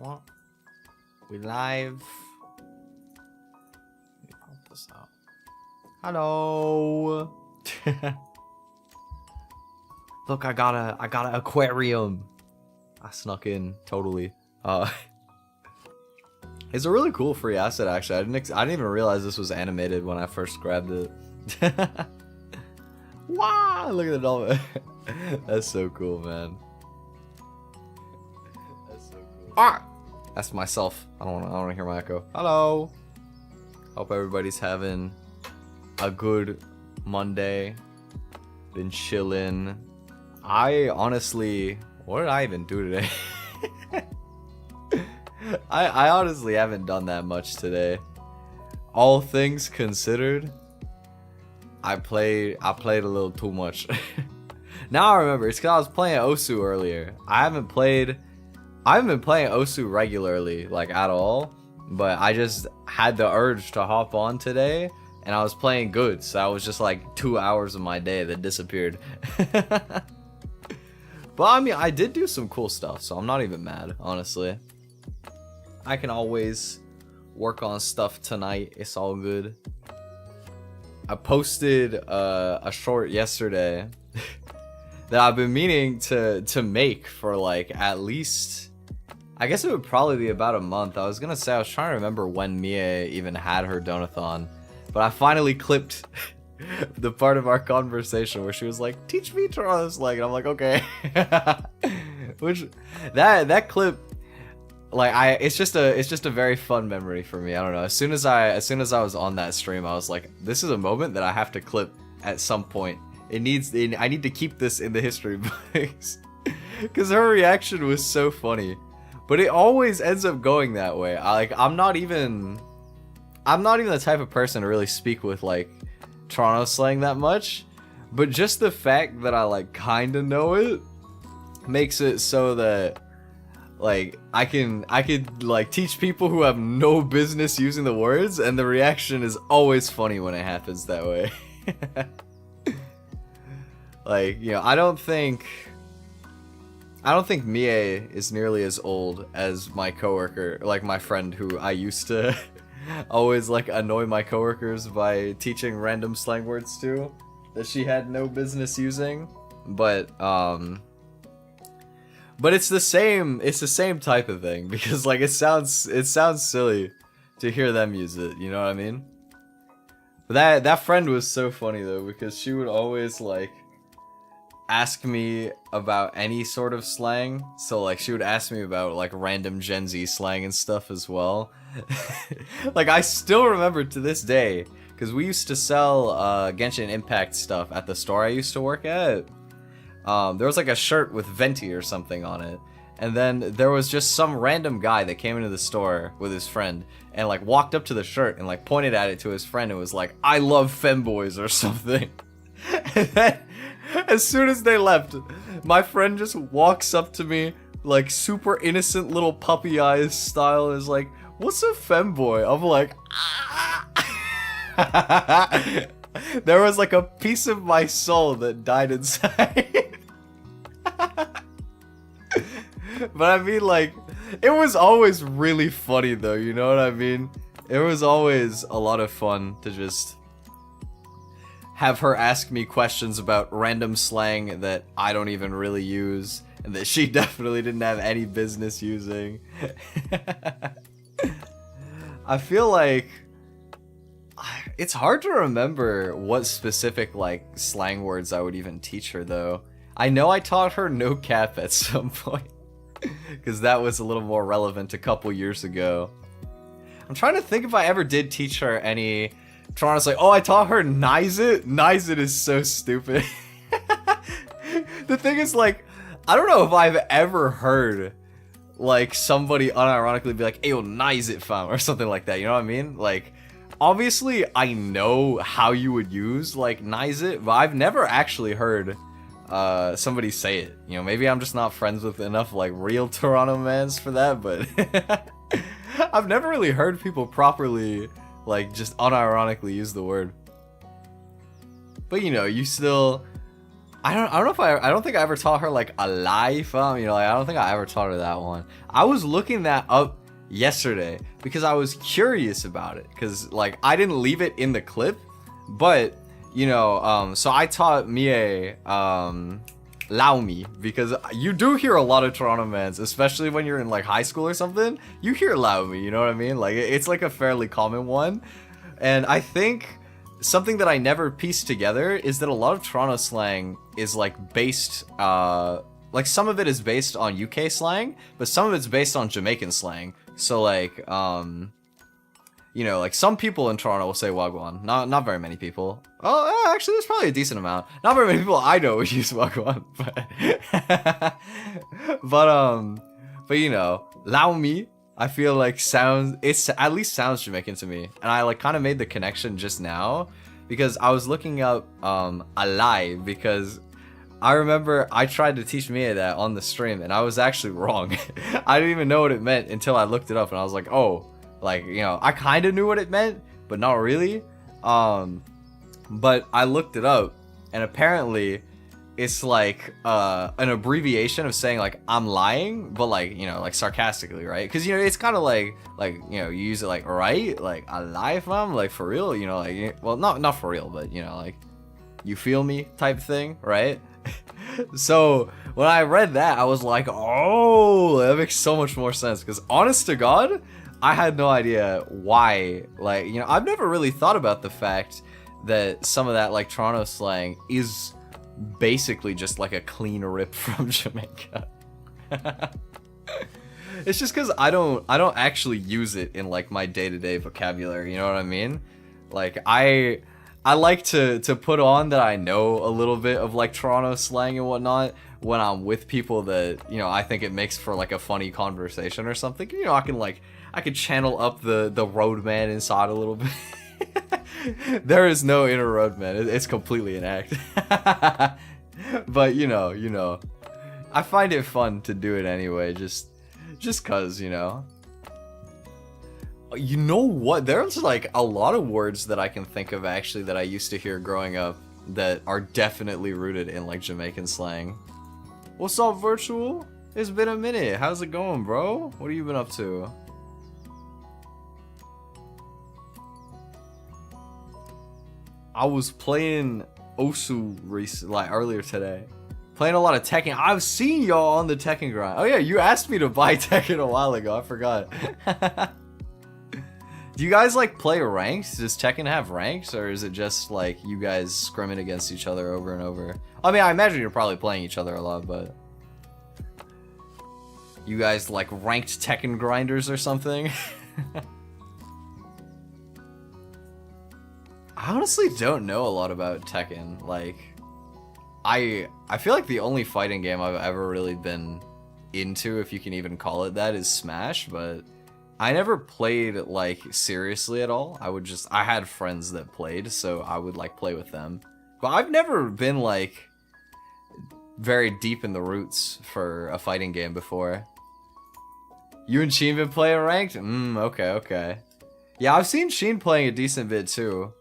What? We live. Let me pop this out. Hello. Look, I got an aquarium. I snuck in totally. It's a really cool free asset actually. I didn't even realize this was animated when I first grabbed it. Wow! Look at the dolphin. That's so cool, man. That's so cool. Ah! That's myself. I don't want to hear my echo. Hello. Hope everybody's having a good Monday. Been chilling. I honestly, what did I even do today? I honestly haven't done that much today. All things considered, I played a little too much. Now I remember, it's because I was playing Osu earlier. I haven't been playing Osu regularly, like at all, but I just had the urge to hop on today, and I was playing good, so that was just like 2 hours of my day that disappeared. But I mean, I did do some cool stuff, so I'm not even mad, honestly. I can always work on stuff tonight, it's all good. I posted a short yesterday that I've been meaning to make for like at least, I guess it would probably be about a month. I was gonna say, I was trying to remember when Mia even had her donathon, but I finally clipped the part of our conversation where she was like, teach me to run this leg, and I'm like, okay. Which that clip, like, it's just a very fun memory for me. I don't know, as soon as I was on that stream, I was like, this is a moment that I have to clip at some point. I need to keep this in the history books. Because her reaction was so funny. But it always ends up going that way. I'm not even the type of person to really speak with like Toronto slang that much, but just the fact that I like kind of know it makes it so that like I could like teach people who have no business using the words, and the reaction is always funny when it happens that way. Like, you know, I don't think Mie is nearly as old as my coworker, like my friend who I used to always like annoy my coworkers by teaching random slang words to that she had no business using. But it's the same type of thing, because like it sounds silly to hear them use it, you know what I mean? But that friend was so funny though, because she would always like ask me about any sort of slang. So like she would ask me about like random Gen Z slang and stuff as well. Like I still remember to this day, because we used to sell Genshin Impact stuff at the store I used to work at. There was like a shirt with Venti or something on it, and then there was just some random guy that came into the store with his friend and like walked up to the shirt and like pointed at it to his friend and was like, I love femboys or something. And then as soon as they left, my friend just walks up to me like super innocent little puppy eyes style and is like, what's a femboy? I'm like, ah. There was like a piece of my soul that died inside. But I mean, like, it was always really funny though, you know what I mean? It was always a lot of fun to just have her ask me questions about random slang that I don't even really use, and that she definitely didn't have any business using. I feel like it's hard to remember what specific like slang words I would even teach her though. I know I taught her no cap at some point, because that was a little more relevant a couple years ago. I'm trying to think if I ever did teach her any. Toronto's like, oh, I taught her nice it. Nice it is so stupid. The thing is, like, I don't know if I've ever heard like somebody unironically be like, hey, yo, nice it, fam, or something like that. You know what I mean? Like, obviously, I know how you would use like nice it, but I've never actually heard somebody say it. You know, maybe I'm just not friends with enough like real Toronto mans for that, but I've never really heard people properly like just unironically use the word. But you know, you still I don't know if I don't think I ever taught her like a lie fam. You know, like, I don't think I ever taught her that one. I was looking that up yesterday because I was curious about it, because like I didn't leave it in the clip, but you know, so I taught Mie Lao Me, because you do hear a lot of Toronto mans, especially when you're in like high school or something. You hear Lao Me, you know what I mean? Like it's like a fairly common one. And I think something that I never pieced together is that a lot of Toronto slang is like based, like some of it is based on UK slang, but some of it's based on Jamaican slang. So like, you know, like some people in Toronto will say wagwan. Not very many people. Oh, actually, there's probably a decent amount. Not very many people I know would use wagwan, but you know, lao me, I feel like it's at least sounds Jamaican to me, and I like kind of made the connection just now because I was looking up a lie, because I remember I tried to teach Mia that on the stream and I was actually wrong. I didn't even know what it meant until I looked it up, and I was like, oh, like, you know, I kind of knew what it meant, but not really. But I looked it up, and apparently it's like an abbreviation of saying like I'm lying, but like, you know, like sarcastically, right? Because, you know, it's kind of like you know, you use it like, right, like I lie fam, like for real, you know, like, well, not for real, but you know, like you feel me type thing, right? So when I read that, I was like, oh, that makes so much more sense, because honest to God, I had no idea why. Like, you know, I've never really thought about the fact that some of that like Toronto slang is basically just like a clean rip from Jamaica. It's just because I don't actually use it in like my day-to-day vocabulary, you know what I mean? Like I like to put on that I know a little bit of like Toronto slang and whatnot when I'm with people that, you know, I think it makes for like a funny conversation or something. You know, I could channel up the roadman inside a little bit. There is no inner roadman. It's completely an act. But you know, I find it fun to do it anyway, just cause, you know. You know what? There's like a lot of words that I can think of actually that I used to hear growing up that are definitely rooted in like Jamaican slang. What's up, Virtual? It's been a minute. How's it going, bro? What have you been up to? I was playing Osu like earlier today. Playing a lot of Tekken. I've seen y'all on the Tekken grind. Oh yeah, you asked me to buy Tekken a while ago. I forgot. Do you guys like play ranks? Does Tekken have ranks, or is it just like you guys scrimming against each other over and over? I mean, I imagine you're probably playing each other a lot, but you guys like ranked Tekken grinders or something? I honestly don't know a lot about Tekken. Like, I feel like the only fighting game I've ever really been into, if you can even call it that, is Smash, but I never played like seriously at all. I had friends that played, so I would like play with them. But I've never been like very deep in the roots for a fighting game before. You and Sheen been playing ranked? Okay. Yeah, I've seen Sheen playing a decent bit too.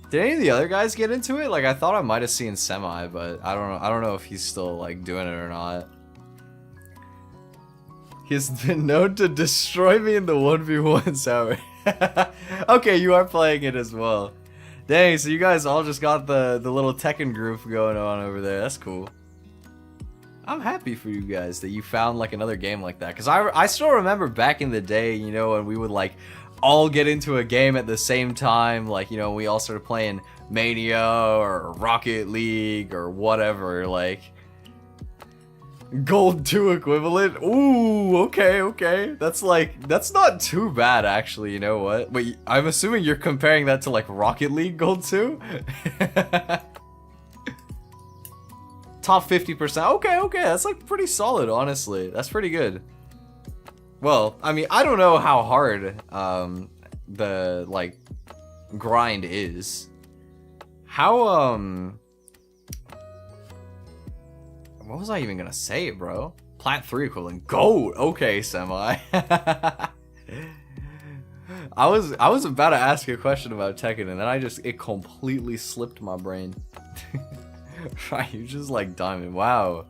Did any of the other guys get into it? Like, I thought I might have seen Semi, but I don't know if he's still like doing it or not. He's been known to destroy me in the 1v1 sour. Okay, you are playing it as well. Dang, so you guys all just got the little Tekken group going on over there. That's cool. I'm happy for you guys that you found like another game like that, because I still remember back in the day, you know, when we would like all get into a game at the same time, like, you know, we all started playing Mania or Rocket League or whatever, like Gold 2 equivalent. Ooh, okay. That's not too bad actually, you know what? But I'm assuming you're comparing that to like Rocket League Gold 2? Top 50%. Okay, that's like pretty solid, honestly. That's pretty good. Well, I mean, I don't know how hard the like grind is. How what was I even gonna say, bro? Plat 3 equivalent. Gold. Okay, Semi. I was about to ask you a question about Tekken, and then it completely slipped my brain. Right, you just like diamond. Wow.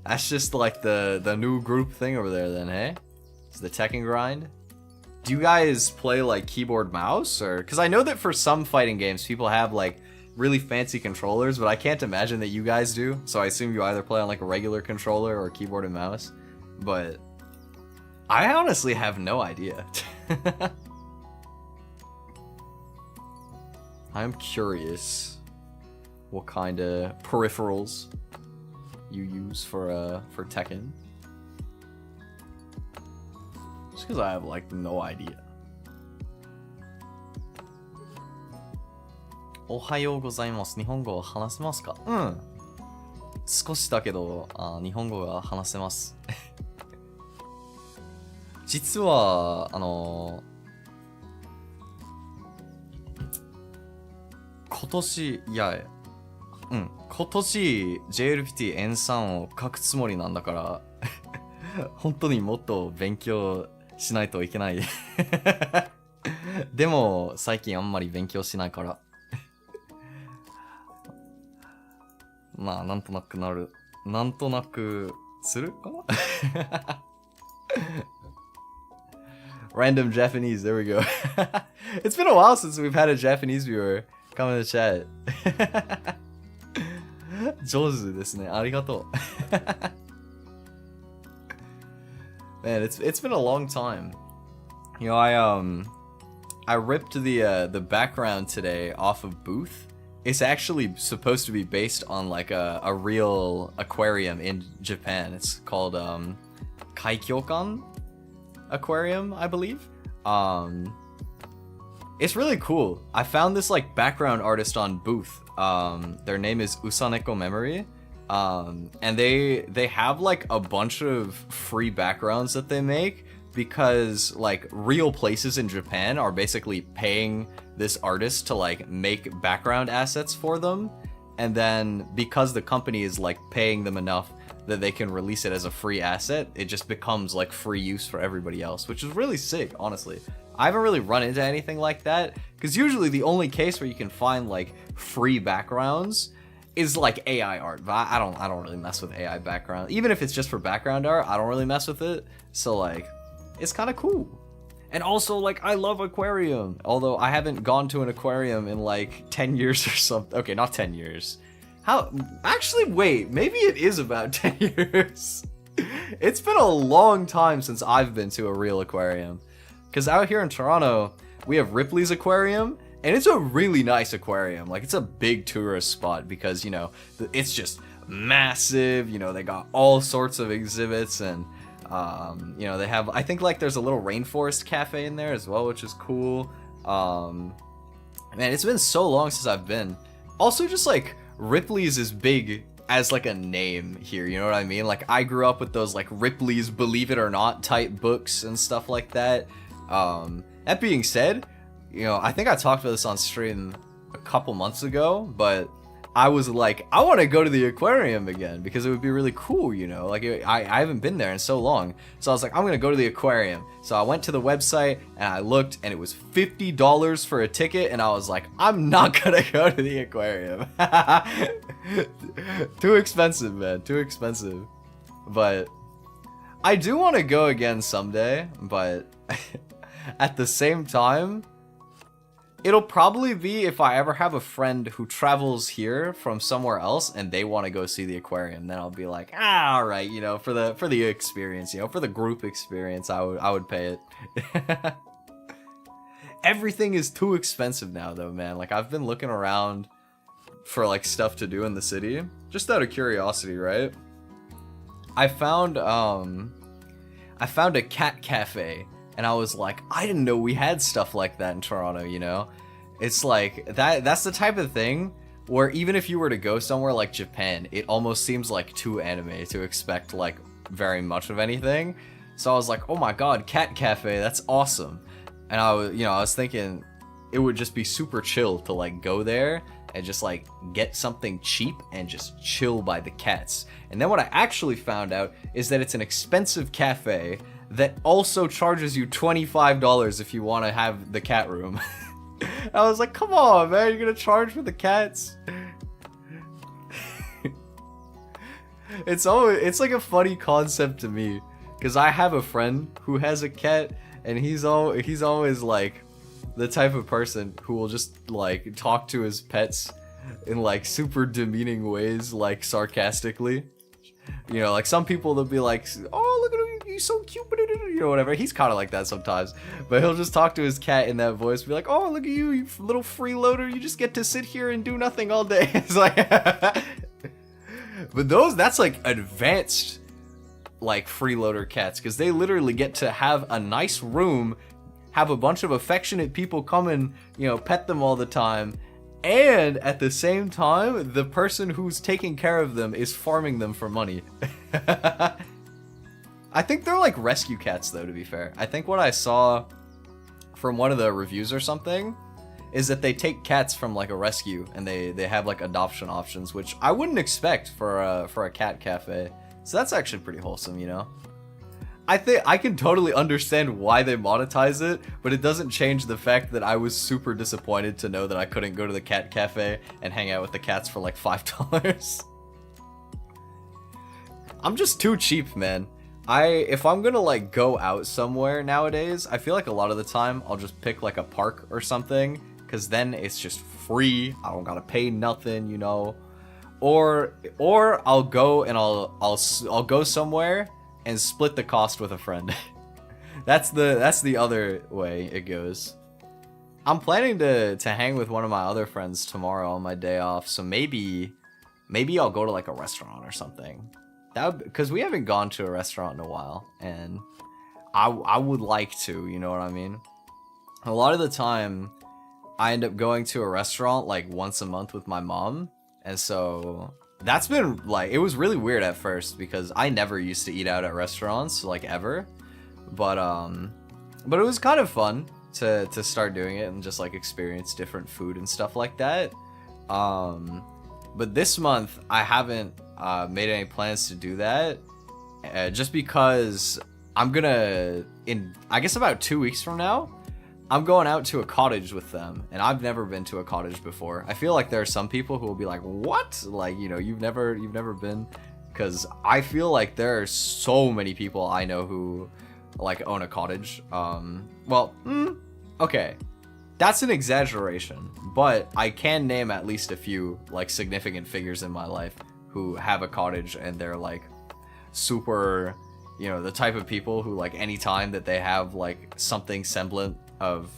That's just like the new group thing over there then, hey? It's the Tekken grind. Do you guys play like keyboard mouse or cuz I know that for some fighting games people have like really fancy controllers, but I can't imagine that you guys do. So I assume you either play on like a regular controller or keyboard and mouse. But I honestly have no idea. I'm curious what kind of peripherals you use for Tekken. Just because I have like no idea. おはようございます。日本語を話せますか？うん。少しだけど、日本語が話せます。実は、今年 JLPT N3 を書くつもりなんだから本当にもっと勉強しないといけないでも最近あんまり勉強しないからまあなんとなくするかなRandom Japanese, there we go. It's been a while since we've had a Japanese viewer come in the chat. 上手ですね。ありがとう。Man, it's been a long time. You know, I ripped the background today off of Booth. It's actually supposed to be based on like a real aquarium in Japan. It's called Kaikyokan Aquarium, I believe. It's really cool. I found this like background artist on Booth. Their name is Usaneko Memory. And they have like a bunch of free backgrounds that they make because like real places in Japan are basically paying this artist to like make background assets for them. And then because the company is like paying them enough that they can release it as a free asset, it just becomes like free use for everybody else, which is really sick, honestly. I haven't really run into anything like that because usually the only case where you can find like free backgrounds is like AI art, but I don't really mess with AI background. Even if it's just for background art, I don't really mess with it. So like, it's kind of cool. And also like, I love aquarium. Although I haven't gone to an aquarium in like 10 years or something. Okay, not 10 years. How? Actually, wait, maybe it is about 10 years. It's been a long time since I've been to a real aquarium. Because out here in Toronto, we have Ripley's Aquarium, and it's a really nice aquarium. Like, it's a big tourist spot because, you know, it's just massive. You know, they got all sorts of exhibits, and, you know, they have, I think, like, there's a little rainforest cafe in there as well, which is cool. Man, it's been so long since I've been. Also, just, like, Ripley's is big as, like, a name here, you know what I mean? Like, I grew up with those, like, Ripley's Believe It or Not type books and stuff like that. That being said, you know, I think I talked about this on stream a couple months ago, but I was like, I want to go to the aquarium again because it would be really cool, you know, like I haven't been there in so long. So I was like, I'm going to go to the aquarium. So I went to the website and I looked and it was $50 for a ticket. And I was like, I'm not going to go to the aquarium. Too expensive, man. Too expensive. But I do want to go again someday, but at the same time, it'll probably be if I ever have a friend who travels here from somewhere else and they want to go see the aquarium, then I'll be like, all right, you know, for the experience, you know, for the group experience, I would pay it. Everything is too expensive now though, man. Like, I've been looking around for like stuff to do in the city, just out of curiosity, right? I found a cat cafe. And I was like, I didn't know we had stuff like that in Toronto, you know? It's like, that's the type of thing where even if you were to go somewhere like Japan, it almost seems like too anime to expect like very much of anything. So I was like, oh my god, cat cafe, that's awesome. And I was thinking it would just be super chill to like go there and just like get something cheap and just chill by the cats. And then what I actually found out is that it's an expensive cafe that also charges you $25 if you want to have the cat room. I was like, come on, man, you're gonna charge for the cats? It's like a funny concept to me, because I have a friend who has a cat, and he's always like the type of person who will just like talk to his pets in like super demeaning ways, like sarcastically. You know, like some people, they'll be like, oh, look at him, he's so cute, you know, whatever. He's kind of like that sometimes, but he'll just talk to his cat in that voice, be like, oh, look at you, you little freeloader, you just get to sit here and do nothing all day. It's like, but that's like advanced, like freeloader cats, because they literally get to have a nice room, have a bunch of affectionate people come and, you know, pet them all the time. And at the same time, the person who's taking care of them is farming them for money. I think they're like rescue cats, though, to be fair. I think what I saw from one of the reviews or something is that they take cats from like a rescue and they have like adoption options, which I wouldn't expect for a cat cafe. So that's actually pretty wholesome, you know? I think I can totally understand why they monetize it, but it doesn't change the fact that I was super disappointed to know that I couldn't go to the cat cafe and hang out with the cats for like $5. I'm just too cheap, man. If I'm gonna like go out somewhere nowadays, I feel like a lot of the time I'll just pick like a park or something, because then it's just free. I don't gotta pay nothing, you know. Or I'll go and I'll go somewhere and split the cost with a friend. That's the other way it goes. I'm planning to hang with one of my other friends tomorrow on my day off, so maybe I'll go to like a restaurant or something. Because we haven't gone to a restaurant in a while, and I would like to, you know what I mean? A lot of the time, I end up going to a restaurant like once a month with my mom, and so that's been like, it was really weird at first because I never used to eat out at restaurants like ever, but it was kind of fun to start doing it and just like experience different food and stuff like that. But this month I haven't made any plans to do that, just because I'm gonna, in I guess about 2 weeks from now, I'm going out to a cottage with them, and I've never been to a cottage before. I feel like there are some people who will be like, what? Like, you know, you've never been? Because I feel like there are so many people I know who like own a cottage. Okay, that's an exaggeration, but I can name at least a few like significant figures in my life who have a cottage, and they're like super, you know, the type of people who like anytime that they have like something semblant of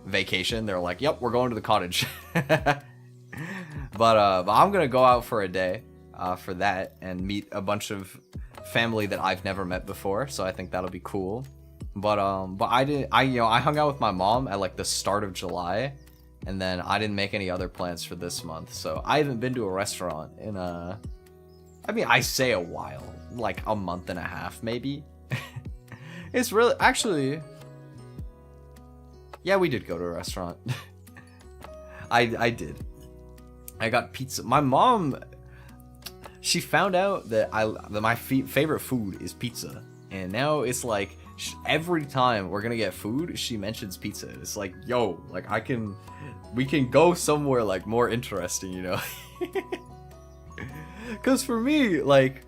vacation, they're like, yep, we're going to the cottage. but I'm gonna go out for a day for that and meet a bunch of family that I've never met before, so I think that'll be cool. But I hung out with my mom at like the start of July, and then I didn't make any other plans for this month, so I haven't been to a restaurant in I say a while, like a month and a half maybe. It's really, actually, yeah, we did go to a restaurant. I did. I got pizza. My mom, she found out that my favorite food is pizza, and now it's like every time we're gonna get food, she mentions pizza. It's like, yo, like we can go somewhere like more interesting, you know? Because for me, like,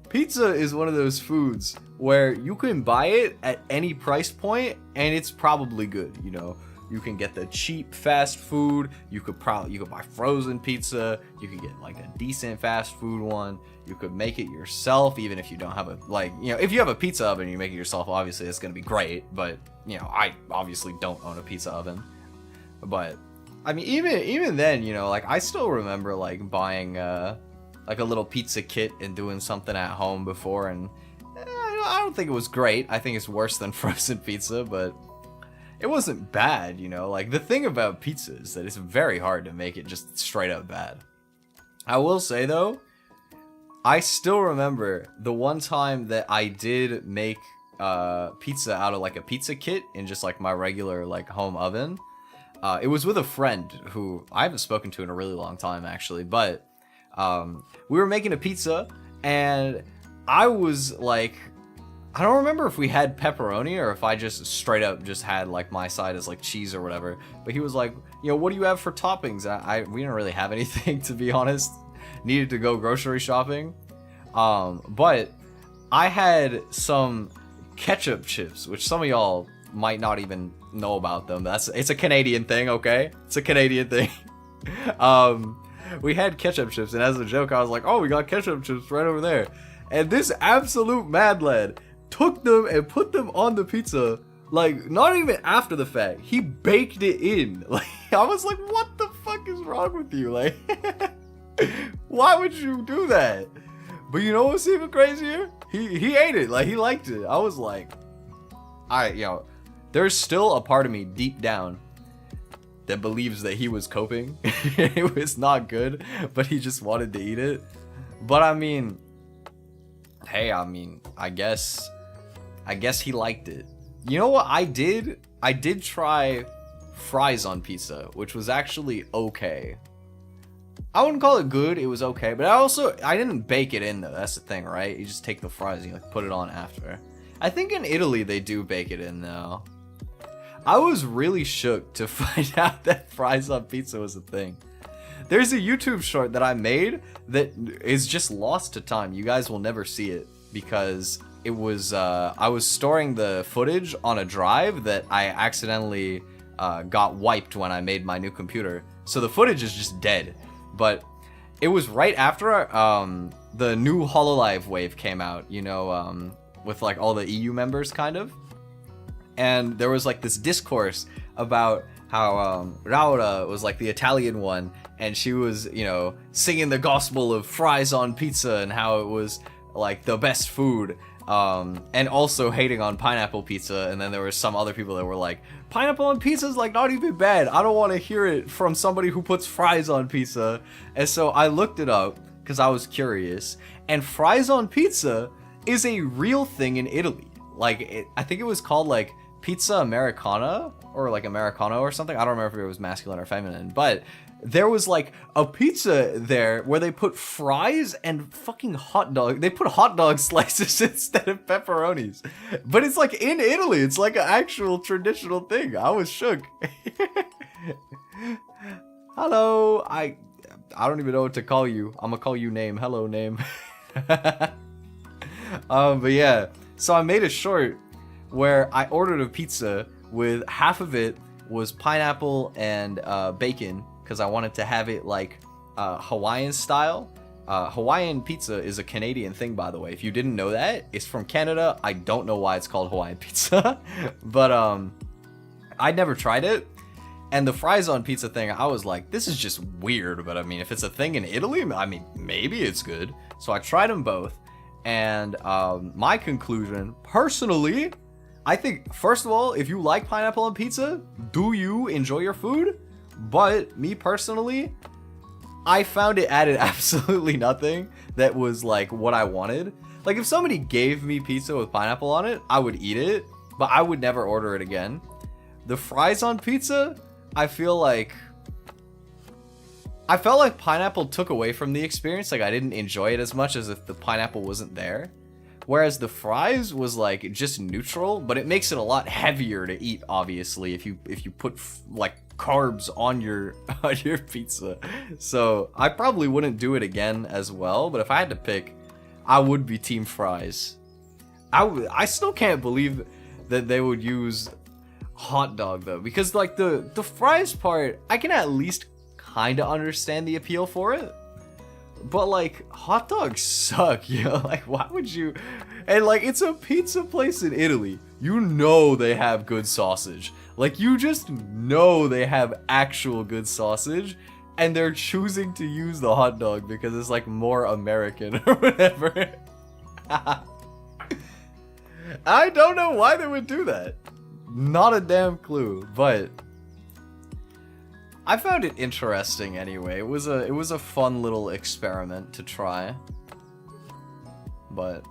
pizza is one of those foods where you can buy it at any price point and it's probably good, you know? You can get the cheap fast food, you could buy frozen pizza, you could get like a decent fast food one, you could make it yourself even if you don't have if you have a pizza oven and you make it yourself, obviously it's gonna be great, but, you know, I obviously don't own a pizza oven. But, I mean, even then, you know, like, I still remember, like, buying, like, a little pizza kit and doing something at home before, and I don't think it was great. I think it's worse than frozen pizza, but it wasn't bad, you know? Like, the thing about pizza is that it's very hard to make it just straight up bad. I will say, though, I still remember the one time that I did make pizza out of, like, a pizza kit in just, like, my regular, like, home oven. It was with a friend who I haven't spoken to in a really long time, actually, but we were making a pizza, and I was like, I don't remember if we had pepperoni or if I just straight up just had like my side as like cheese or whatever, but he was like, you know, what do you have for toppings? We didn't really have anything, to be honest. needed to go grocery shopping. But I had some ketchup chips, which some of y'all might not even know about them. It's a Canadian thing, okay? It's a Canadian thing. We had ketchup chips, and as a joke, I was like, oh, we got ketchup chips right over there. And this absolute mad lad took them and put them on the pizza, like, not even after the fact. He baked it in. Like, I was like, what the fuck is wrong with you? Like, why would you do that? But you know what's even crazier? He ate it. Like, he liked it. I was like, alright, yo, there's still a part of me deep down that believes that he was coping. It was not good, but he just wanted to eat it. But I mean, hey, I guess he liked it. You know what I did? I did try fries on pizza, which was actually okay. I wouldn't call it good, it was okay, but I didn't bake it in though, that's the thing, right? You just take the fries and you like put it on after. I think in Italy they do bake it in though. I was really shook to find out that fries on pizza was a thing. There's a YouTube short that I made that is just lost to time. You guys will never see it because it was, I was storing the footage on a drive that I accidentally got wiped when I made my new computer. So the footage is just dead. But it was right after the new HoloLive wave came out, you know, with like all the EU members kind of. And there was like this discourse about how Laura was like the Italian one, and she was, you know, singing the gospel of fries on pizza and how it was like the best food, and also hating on pineapple pizza. And then there were some other people that were like, pineapple on pizza is like not even bad. I don't want to hear it from somebody who puts fries on pizza. And so I looked it up because I was curious, and fries on pizza is a real thing in Italy. Like, I think it was called like pizza Americana or like Americano or something. I don't remember if it was masculine or feminine, but there was like a pizza there where they put fries and fucking hot dog. They put hot dog slices instead of pepperonis. But it's like in Italy, it's like an actual traditional thing. I was shook. Hello, I don't even know what to call you. I'm gonna call you name. Hello, name. But yeah, so I made a short where I ordered a pizza with half of it was pineapple and bacon, because I wanted to have it like Hawaiian style. Hawaiian pizza is a Canadian thing, by the way. If you didn't know that, it's from Canada. I don't know why it's called Hawaiian pizza, but I'd never tried it. And the fries on pizza thing, I was like, this is just weird, but I mean, if it's a thing in Italy, I mean, maybe it's good. So I tried them both, and my conclusion, personally, I think, first of all, if you like pineapple on pizza, do you enjoy your food? But me personally, I found it added absolutely nothing that was like what I wanted. Like, if somebody gave me pizza with pineapple on it, I would eat it, but I would never order it again. The fries on pizza, I felt like pineapple took away from the experience. Like, I didn't enjoy it as much as if the pineapple wasn't there. Whereas the fries was like just neutral, but it makes it a lot heavier to eat, obviously, if you put like carbs on your pizza. So I probably wouldn't do it again as well, but if I had to pick, I would be team fries. I still can't believe that they would use hot dog though, because like the fries part, I can at least kind of understand the appeal for it. But like, hot dogs suck, you know? Like, why would you? And like, it's a pizza place in Italy. You know they have good sausage. Like, you just know they have actual good sausage, and they're choosing to use the hot dog because it's like more American or whatever. I don't know why they would do that. Not a damn clue, but I found it interesting anyway. It was a fun little experiment to try. But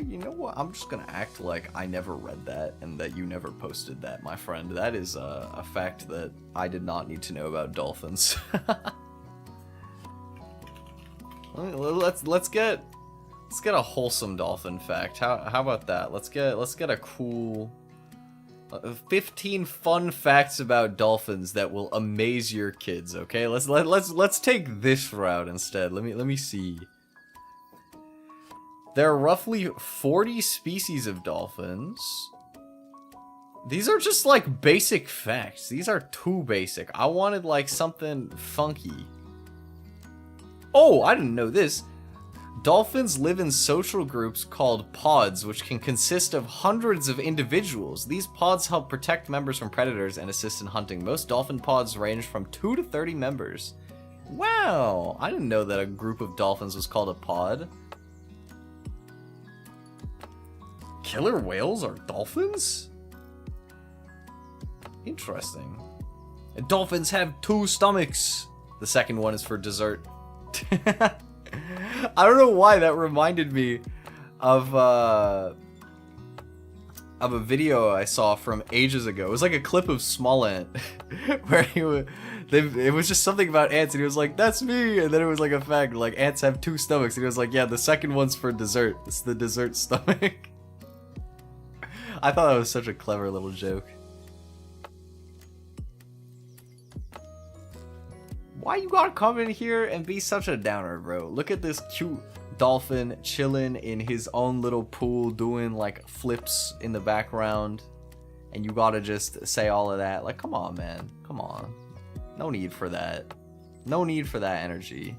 you know what? I'm just gonna act like I never read that and that you never posted that, my friend. That is a fact that I did not need to know about dolphins. Let's get a wholesome dolphin fact. How about that? Let's get a cool 15 fun facts about dolphins that will amaze your kids. Okay, let's take this route instead. Let me see. There are roughly 40 species of dolphins. These are just like basic facts. These are too basic. I wanted like something funky. Oh, I didn't know this. Dolphins live in social groups called pods, which can consist of hundreds of individuals. These pods help protect members from predators and assist in hunting. Most dolphin pods range from 2 to 30 members. Wow, I didn't know that a group of dolphins was called a pod. Killer whales are dolphins? Interesting. And dolphins have 2 stomachs. The second one is for dessert. I don't know why that reminded me of a video I saw from ages ago. It was like a clip of Small Ant where it was just something about ants and he was like, "That's me," and then it was like a fact, like ants have 2 stomachs, and he was like, "Yeah, the second one's for dessert. It's the dessert stomach." I thought that was such a clever little joke. Why you gotta come in here and be such a downer, bro? Look at this cute dolphin chilling in his own little pool doing like flips in the background. And you gotta just say all of that. Like, come on, man. Come on. No need for that. No need for that energy.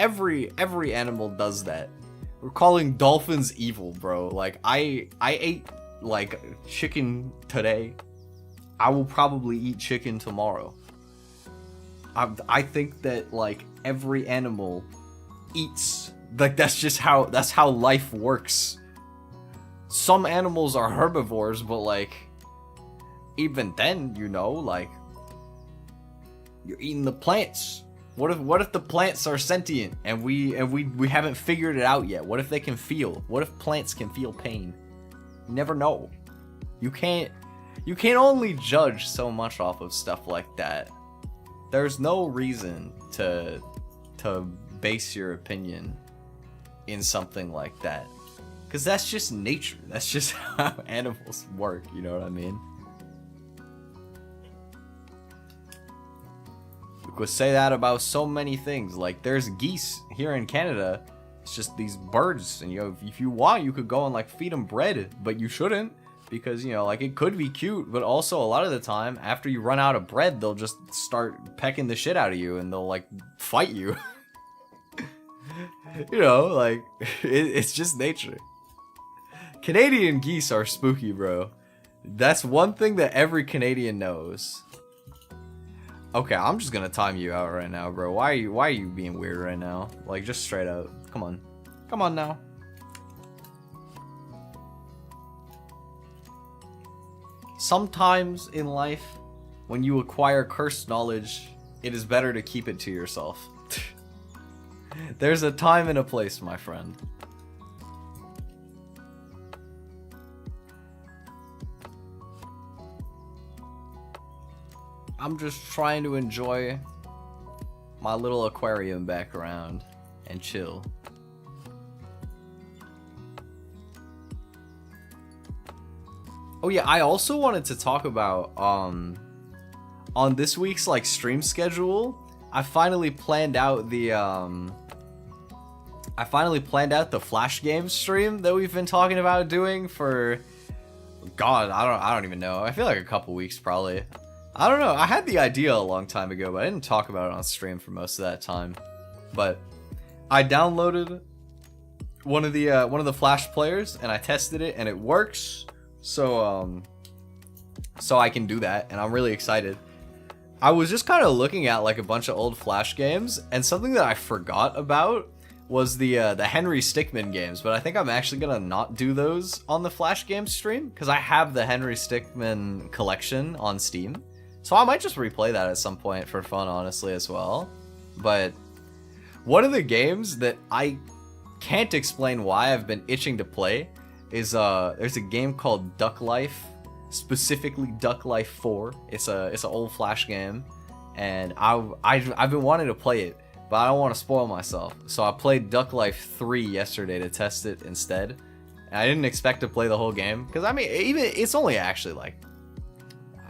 Every animal does that. We're calling dolphins evil, bro. Like, I ate like chicken today. I will probably eat chicken tomorrow. I think that like every animal eats. Like that's how life works. Some animals are herbivores, but like even then, you know, like you're eating the plants. What if the plants are sentient and we haven't figured it out yet? What if they can feel? What if plants can feel pain? You never know. You can only judge so much off of stuff like that. There's no reason to base your opinion in something like that. Because that's just nature. That's just how animals work, you know what I mean? We could say that about so many things. Like, there's geese here in Canada. It's just these birds. And, you know, if you want, you could go and, like, feed them bread. But you shouldn't. Because, you know, like, it could be cute, but also a lot of the time, after you run out of bread, they'll just start pecking the shit out of you, and they'll, like, fight you. You know, like, it's just nature. Canadian geese are spooky, bro. That's one thing that every Canadian knows. Okay, I'm just gonna time you out right now, bro. Why are you being weird right now? Like, just straight out. Come on. Come on now. Sometimes in life, when you acquire cursed knowledge, it is better to keep it to yourself. There's a time and a place, my friend. I'm just trying to enjoy my little aquarium background and chill. Oh yeah, I also wanted to talk about on this week's like stream schedule, I finally planned out the Flash Games stream that we've been talking about doing for God, I don't even know. I feel like a couple weeks probably. I don't know. I had the idea a long time ago, but I didn't talk about it on stream for most of that time. But I downloaded one of the Flash players and I tested it and it works. So I can do that, and I'm really excited. I was just kind of looking at like a bunch of old Flash games, and something that I forgot about was the Henry Stickmin games, but I think I'm actually gonna not do those on the Flash Games stream, because I have the Henry Stickmin collection on Steam. So I might just replay that at some point for fun, honestly, as well. But one of the games that I can't explain why I've been itching to play is there's a game called Duck Life, specifically Duck Life 4. It's an old Flash game, and I've been wanting to play it, but I don't want to spoil myself. So I played Duck Life 3 yesterday to test it instead, And I didn't expect to play the whole game. Because, I mean, even it's only actually, like...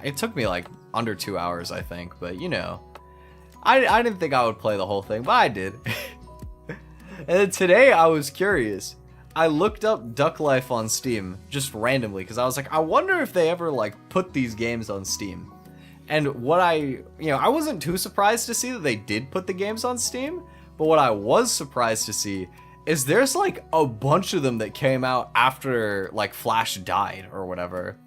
It took me, like, under 2 hours, I think. But, you know... I didn't think I would play the whole thing, but I did. And then today, I was curious. I looked up Duck Life on Steam, just randomly, because I was like, I wonder if they ever, like, put these games on Steam. And what I wasn't too surprised to see that they did put the games on Steam, but what I was surprised to see is there's, like, a bunch of them that came out after, like, Flash died, or whatever.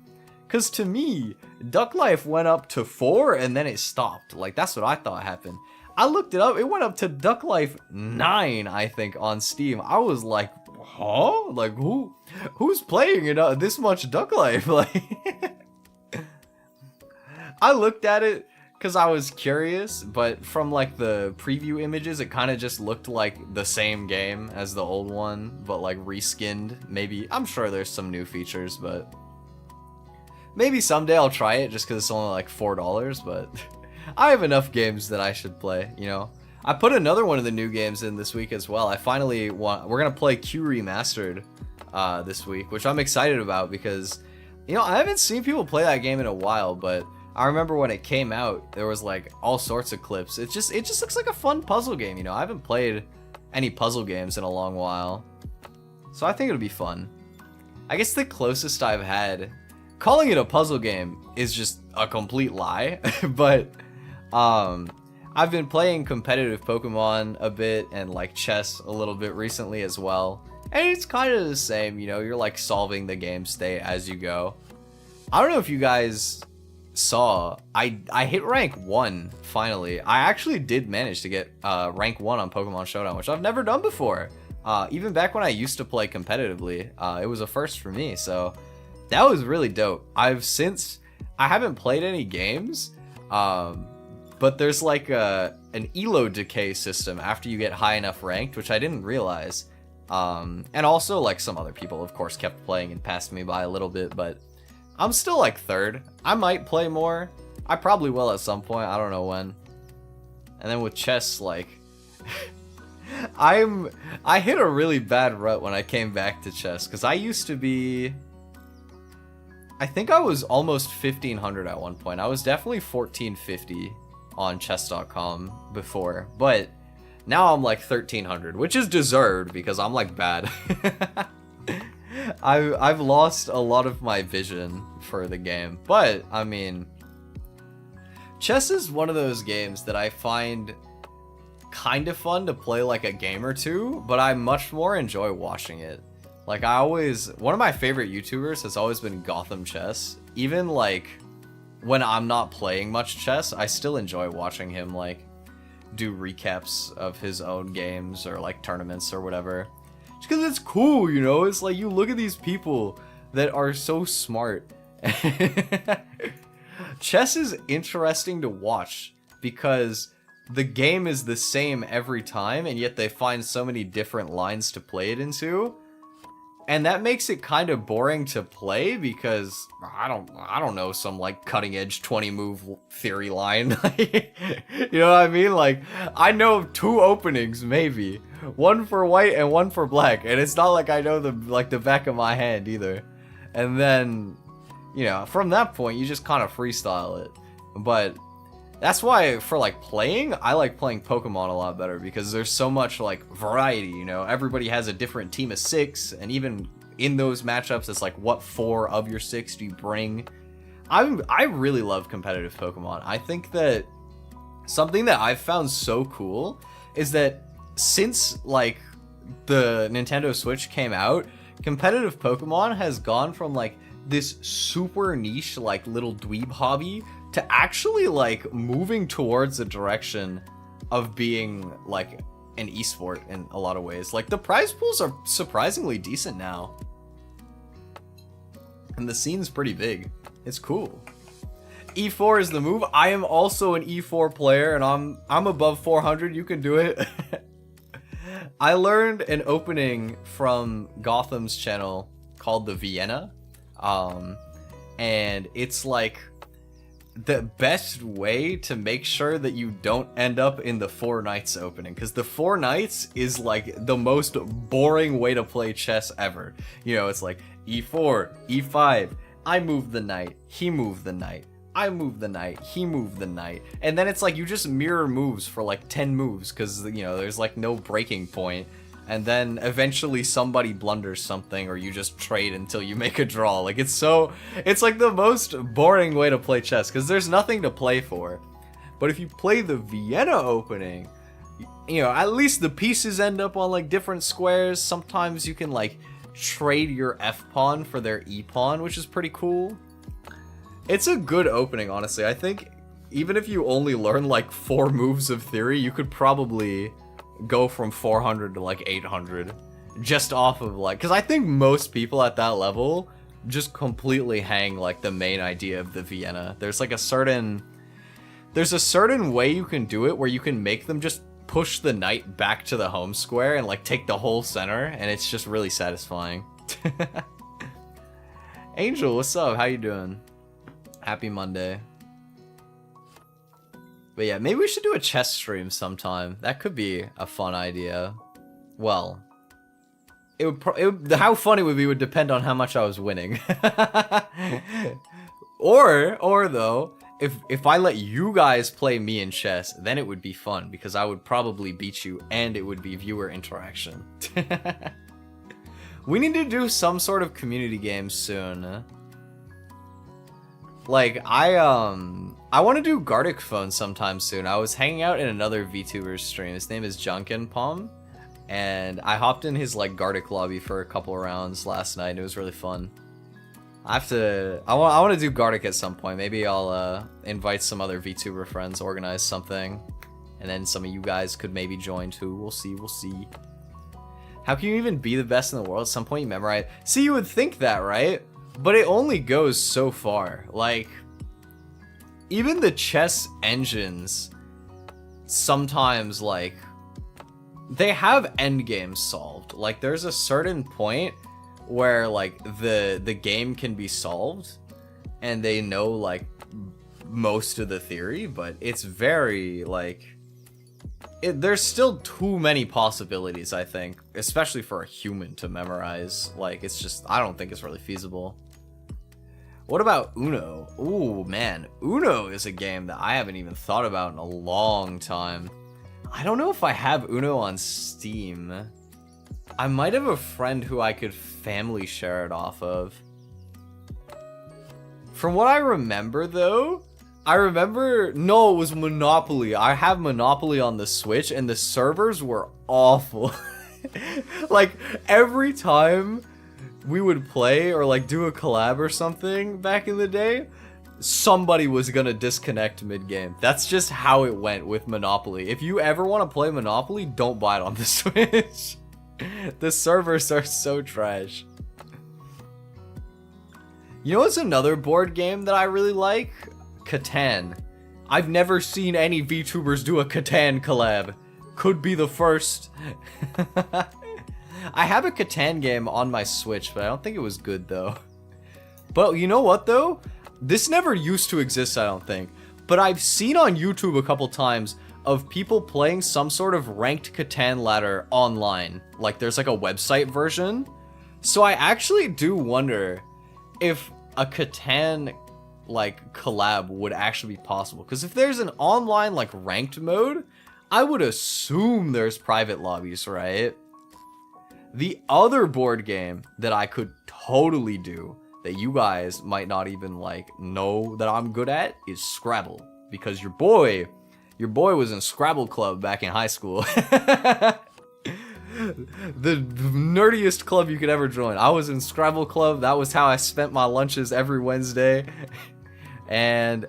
Because to me, Duck Life went up to 4 and then it stopped. Like, that's what I thought happened. I looked it up, it went up to Duck Life 9, I think, on Steam. I was like, huh? Like, who's playing it this much Duck Life? Like, I looked at it because I was curious, but from, like, the preview images, it kind of just looked like the same game as the old one, but, like, reskinned. Maybe, I'm sure there's some new features, but... Maybe someday I'll try it just because it's only like $4, but I have enough games that I should play, you know. I put another one of the new games in this week as well. I finally we're going to play Q Remastered this week, which I'm excited about because, you know, I haven't seen people play that game in a while, but I remember when it came out, there was like all sorts of clips. It just looks like a fun puzzle game, you know. I haven't played any puzzle games in a long while, so I think it'll be fun. I guess the closest I've had... Calling it a puzzle game is just a complete lie, but I've been playing competitive Pokemon a bit and like chess a little bit recently as well. And it's kind of the same, you know, you're like solving the game state as you go. I don't know if you guys saw, I hit rank 1 finally. I actually did manage to get rank 1 on Pokemon Showdown, which I've never done before. Even back when I used to play competitively, it was a first for me, so... That was really dope. I haven't played any games, but there's like an elo decay system after you get high enough ranked, which I didn't realize. And also like some other people, of course, kept playing and passed me by a little bit, but I'm still like 3rd. I might play more. I probably will at some point. I don't know when. And then with chess, like, I hit a really bad rut when I came back to chess, because I used to be... I think I was almost 1500 at one point. I was definitely 1450 on chess.com before, but now I'm like 1300, which is deserved because I'm like bad. I've lost a lot of my vision for the game, but I mean, chess is one of those games that I find kind of fun to play like a game or two, but I much more enjoy watching it. Like, one of my favorite YouTubers has always been Gotham Chess. Even, like, when I'm not playing much chess, I still enjoy watching him, like, do recaps of his own games or, like, tournaments or whatever. Just because it's cool, you know? It's like, you look at these people that are so smart. Chess is interesting to watch because the game is the same every time, and yet they find so many different lines to play it into. And that makes it kind of boring to play because I don't know, some like cutting edge 20 move theory line. You know what I mean? Like, I know 2 openings maybe, one for white and one for black, and it's not like I know the back of my hand either. And then, you know, from that point you just kind of freestyle it. But that's why for like playing, I like playing Pokemon a lot better because there's so much like variety, you know. Everybody has a different team of 6, and even in those matchups, it's like what 4 of your 6 do you bring? I really love competitive Pokemon. I think that something that I've found so cool is that since like the Nintendo Switch came out, competitive Pokemon has gone from like this super niche like little dweeb hobby to actually like moving towards the direction of being like an esport in a lot of ways. Like the prize pools are surprisingly decent now, and the scene's pretty big. It's cool. E4 is the move. I am also an E4 player, and I'm above 400. You can do it. I learned an opening from Gotham's channel called the Vienna, and it's like the best way to make sure that you don't end up in the 4 knights opening, because the 4 knights is like the most boring way to play chess ever. You know, it's like e4, e5, I move the knight, he moved the knight, I move the knight, he moved the knight, and then it's like you just mirror moves for like 10 moves, because, you know, there's like no breaking point. And then eventually somebody blunders something, or you just trade until you make a draw. Like, it's like the most boring way to play chess, because there's nothing to play for. But if you play the Vienna opening, you know, at least the pieces end up on like different squares. Sometimes you can like trade your F pawn for their E pawn, which is pretty cool. It's a good opening, honestly. I think even if you only learn like 4 moves of theory, you could probably go from 400 to like 800 just off of like, because I think most people at that level just completely hang like the main idea of the Vienna. There's a certain way you can do it where you can make them just push the knight back to the home square and like take the whole center, and it's just really satisfying. Angel, what's up? How you doing? Happy Monday. But yeah, maybe we should do a chess stream sometime. That could be a fun idea. Well, how fun it would be would depend on how much I was winning. or though, if I let you guys play me in chess, then it would be fun, because I would probably beat you and it would be viewer interaction. We need to do some sort of community game soon. Like, I want to do Gartic Phone sometime soon. I was hanging out in another VTuber stream. His name is Junkin Palm, and I hopped in his like Gartic lobby for a couple rounds last night. It was really fun. I want to do Gartic at some point. Maybe I'll invite some other VTuber friends, organize something, and then some of you guys could maybe join too. We'll see. How can you even be the best in the world? At some point you memorize. See, you would think that, right? But it only goes so far. Like, even the chess engines sometimes, like, they have endgames solved. Like, there's a certain point where, like, the game can be solved, and they know, like, most of the theory, but it's very, like, there's still too many possibilities, I think, especially for a human to memorize. Like, it's just, I don't think it's really feasible. What about Uno? Ooh, man, Uno is a game that I haven't even thought about in a long time. I don't know if I have Uno on Steam. I might have a friend who I could family share it off of. From what I remember, though, no, it was Monopoly. I have Monopoly on the Switch, and the servers were awful. Like, every time we would play or like do a collab or something back in the day, somebody was gonna disconnect mid-game. That's just how it went with Monopoly. If you ever want to play Monopoly, don't buy it on the Switch. The servers are so trash. You know what's another board game that I really like? Catan. I've never seen any VTubers do a Catan collab. Could be the first. I have a Catan game on my Switch, but I don't think it was good, though. But you know what, though? This never used to exist, I don't think. But I've seen on YouTube a couple times of people playing some sort of ranked Catan ladder online. Like, there's like a website version. So I actually do wonder if a Catan, like, collab would actually be possible. Because if there's an online, like, ranked mode, I would assume there's private lobbies, right? The other board game that I could totally do, that you guys might not even, like, know that I'm good at, is Scrabble. Because your boy was in Scrabble Club back in high school. The nerdiest club you could ever join. I was in Scrabble Club. That was how I spent my lunches every Wednesday. And,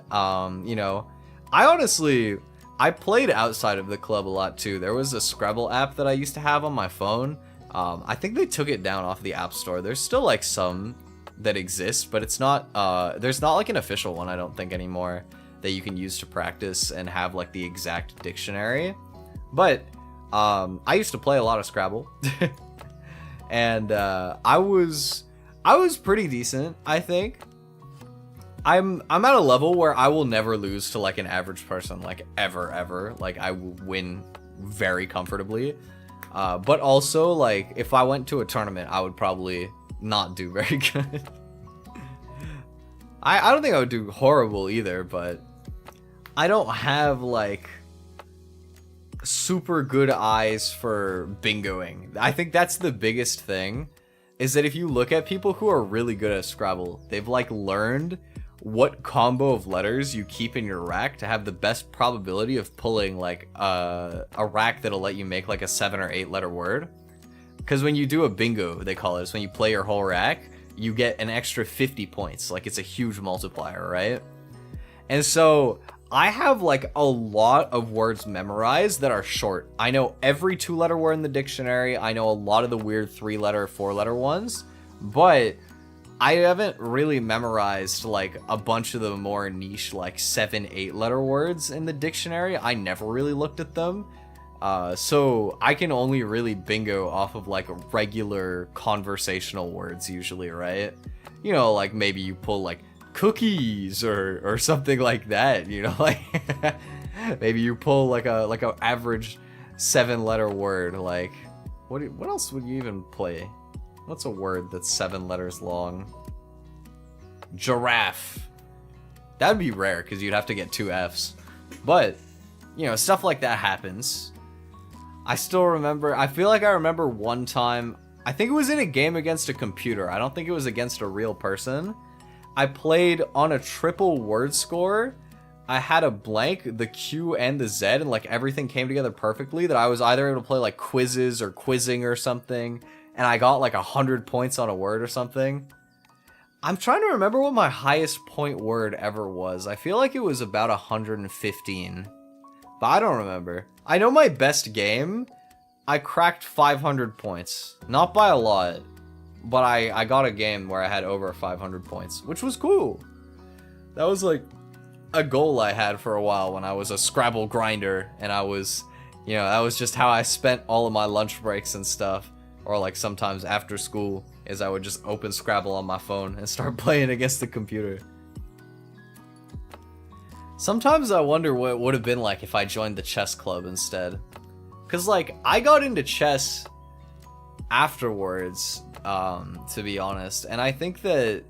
you know, I played outside of the club a lot too. There was a Scrabble app that I used to have on my phone. I think they took it down off the App Store. There's still like some that exist, but it's not, there's not like an official one, I don't think, anymore that you can use to practice and have like the exact dictionary. But I used to play a lot of Scrabble. And I was pretty decent, I think. I'm at a level where I will never lose to like an average person, like ever. Like I will win very comfortably. But also like if I went to a tournament, I would probably not do very good. I don't think I would do horrible either, but I don't have like super good eyes for bingoing. I think that's the biggest thing, is that if you look at people who are really good at Scrabble, they've like learned what combo of letters you keep in your rack to have the best probability of pulling like a rack that'll let you make like a 7 or 8 letter word. Because when you do a bingo, they call it, is when you play your whole rack, you get an extra 50 points. Like it's a huge multiplier, right? And so I have like a lot of words memorized that are short. I know every 2-letter word in the dictionary. I know a lot of the weird 3-letter, 4-letter ones, but I haven't really memorized like a bunch of the more niche like 7, 8-letter words in the dictionary. I never really looked at them. So I can only really bingo off of like regular conversational words usually, right? You know, like maybe you pull like cookies or something like that, you know, like maybe you pull like a average 7-letter word. Like what else would you even play? What's a word that's 7 letters long? Giraffe. That'd be rare because you'd have to get 2 F's. But, you know, stuff like that happens. I still remember, I feel like I remember one time, I think it was in a game against a computer. I don't think it was against a real person. I played on a triple word score. I had a blank, the Q and the Z, and like everything came together perfectly, that I was either able to play like quizzes or quizzing or something. And I got like 100 points on a word or something. I'm trying to remember what my highest point word ever was. I feel like it was about 115. But I don't remember. I know my best game, I cracked 500 points. Not by a lot, but I got a game where I had over 500 points, which was cool. That was like a goal I had for a while when I was a Scrabble grinder, and I was, you know, that was just how I spent all of my lunch breaks and stuff. Or like sometimes after school, is I would just open Scrabble on my phone and start playing against the computer. Sometimes I wonder what it would have been like if I joined the chess club instead. Cause like I got into chess afterwards, to be honest, and I think that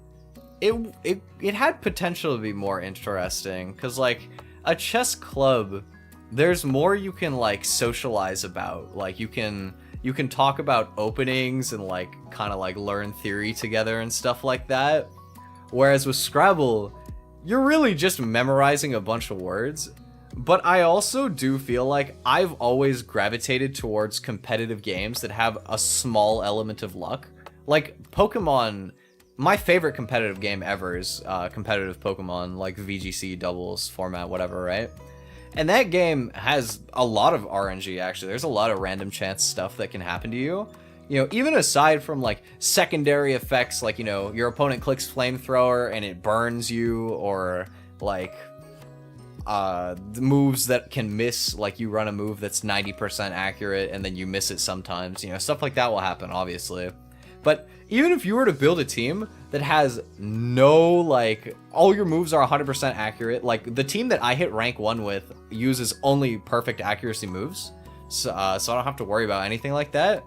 it had potential to be more interesting. Cause like a chess club, there's more you can like socialize about. Like you can talk about openings and like kind of like learn theory together and stuff like that. Whereas with Scrabble, you're really just memorizing a bunch of words. But I also do feel like I've always gravitated towards competitive games that have a small element of luck. Like Pokemon, my favorite competitive game ever is competitive Pokemon, like VGC doubles format, whatever, right? And that game has a lot of RNG, actually. There's a lot of random chance stuff that can happen to you. You know, even aside from like secondary effects, like, you know, your opponent clicks flamethrower and it burns you, or like the moves that can miss, like you run a move that's 90% accurate and then you miss it sometimes. You know, stuff like that will happen, obviously. But even if you were to build a team that has no, like, all your moves are 100% accurate, like, the team that I hit rank 1 with uses only perfect accuracy moves, so I don't have to worry about anything like that.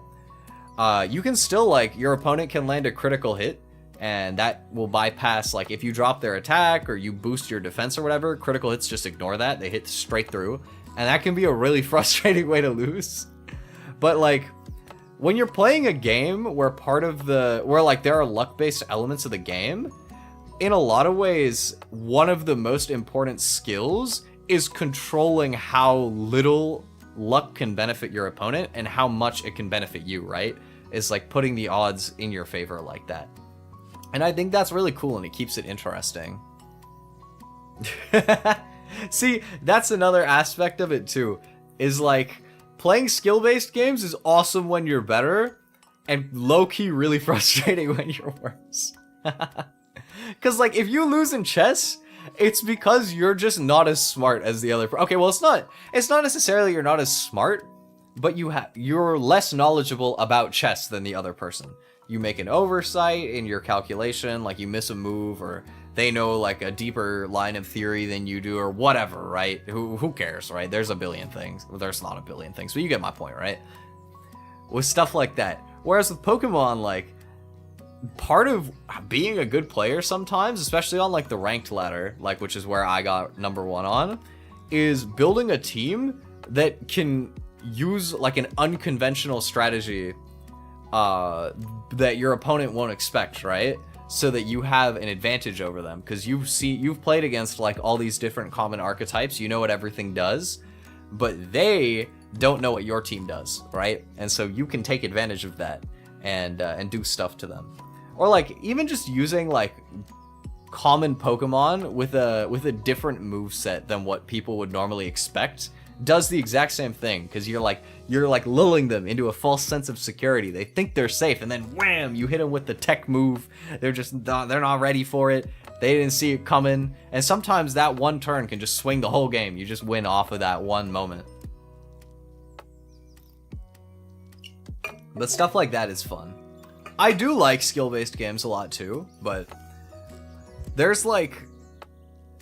You can still, like, your opponent can land a critical hit, and that will bypass, like, if you drop their attack or you boost your defense or whatever, critical hits just ignore that, they hit straight through, and that can be a really frustrating way to lose. But, like, when you're playing a game where like there are luck-based elements of the game, in a lot of ways, one of the most important skills is controlling how little luck can benefit your opponent and how much it can benefit you, right? It's like putting the odds in your favor like that. And I think that's really cool, and it keeps it interesting. See, that's another aspect of it too, is like, playing skill-based games is awesome when you're better, and low-key really frustrating when you're worse. Because, like, if you lose in chess, it's because you're just not as smart as the other Okay, well, it's not necessarily you're not as smart, but you're less knowledgeable about chess than the other person. You make an oversight in your calculation, like you miss a move, or they know like a deeper line of theory than you do or whatever, right? Who cares, right? There's a billion things. Well, there's not a billion things, but you get my point, right? With stuff like that. Whereas with Pokemon, like, part of being a good player sometimes, especially on like the ranked ladder, like, which is where I got number 1 on, is building a team that can use like an unconventional strategy that your opponent won't expect, right? So that you have an advantage over them, because you've played against like all these different common archetypes, you know what everything does, but they don't know what your team does, right? And so you can take advantage of that and do stuff to them. Or like even just using like common Pokemon with a different moveset than what people would normally expect does the exact same thing, because you're like lulling them into a false sense of security. They think they're safe, and then wham, you hit them with the tech move. They're not ready for it. They didn't see it coming, and sometimes that one turn can just swing the whole game. You just win off of that one moment. But stuff like that is fun. I do like skill-based games a lot too, but there's like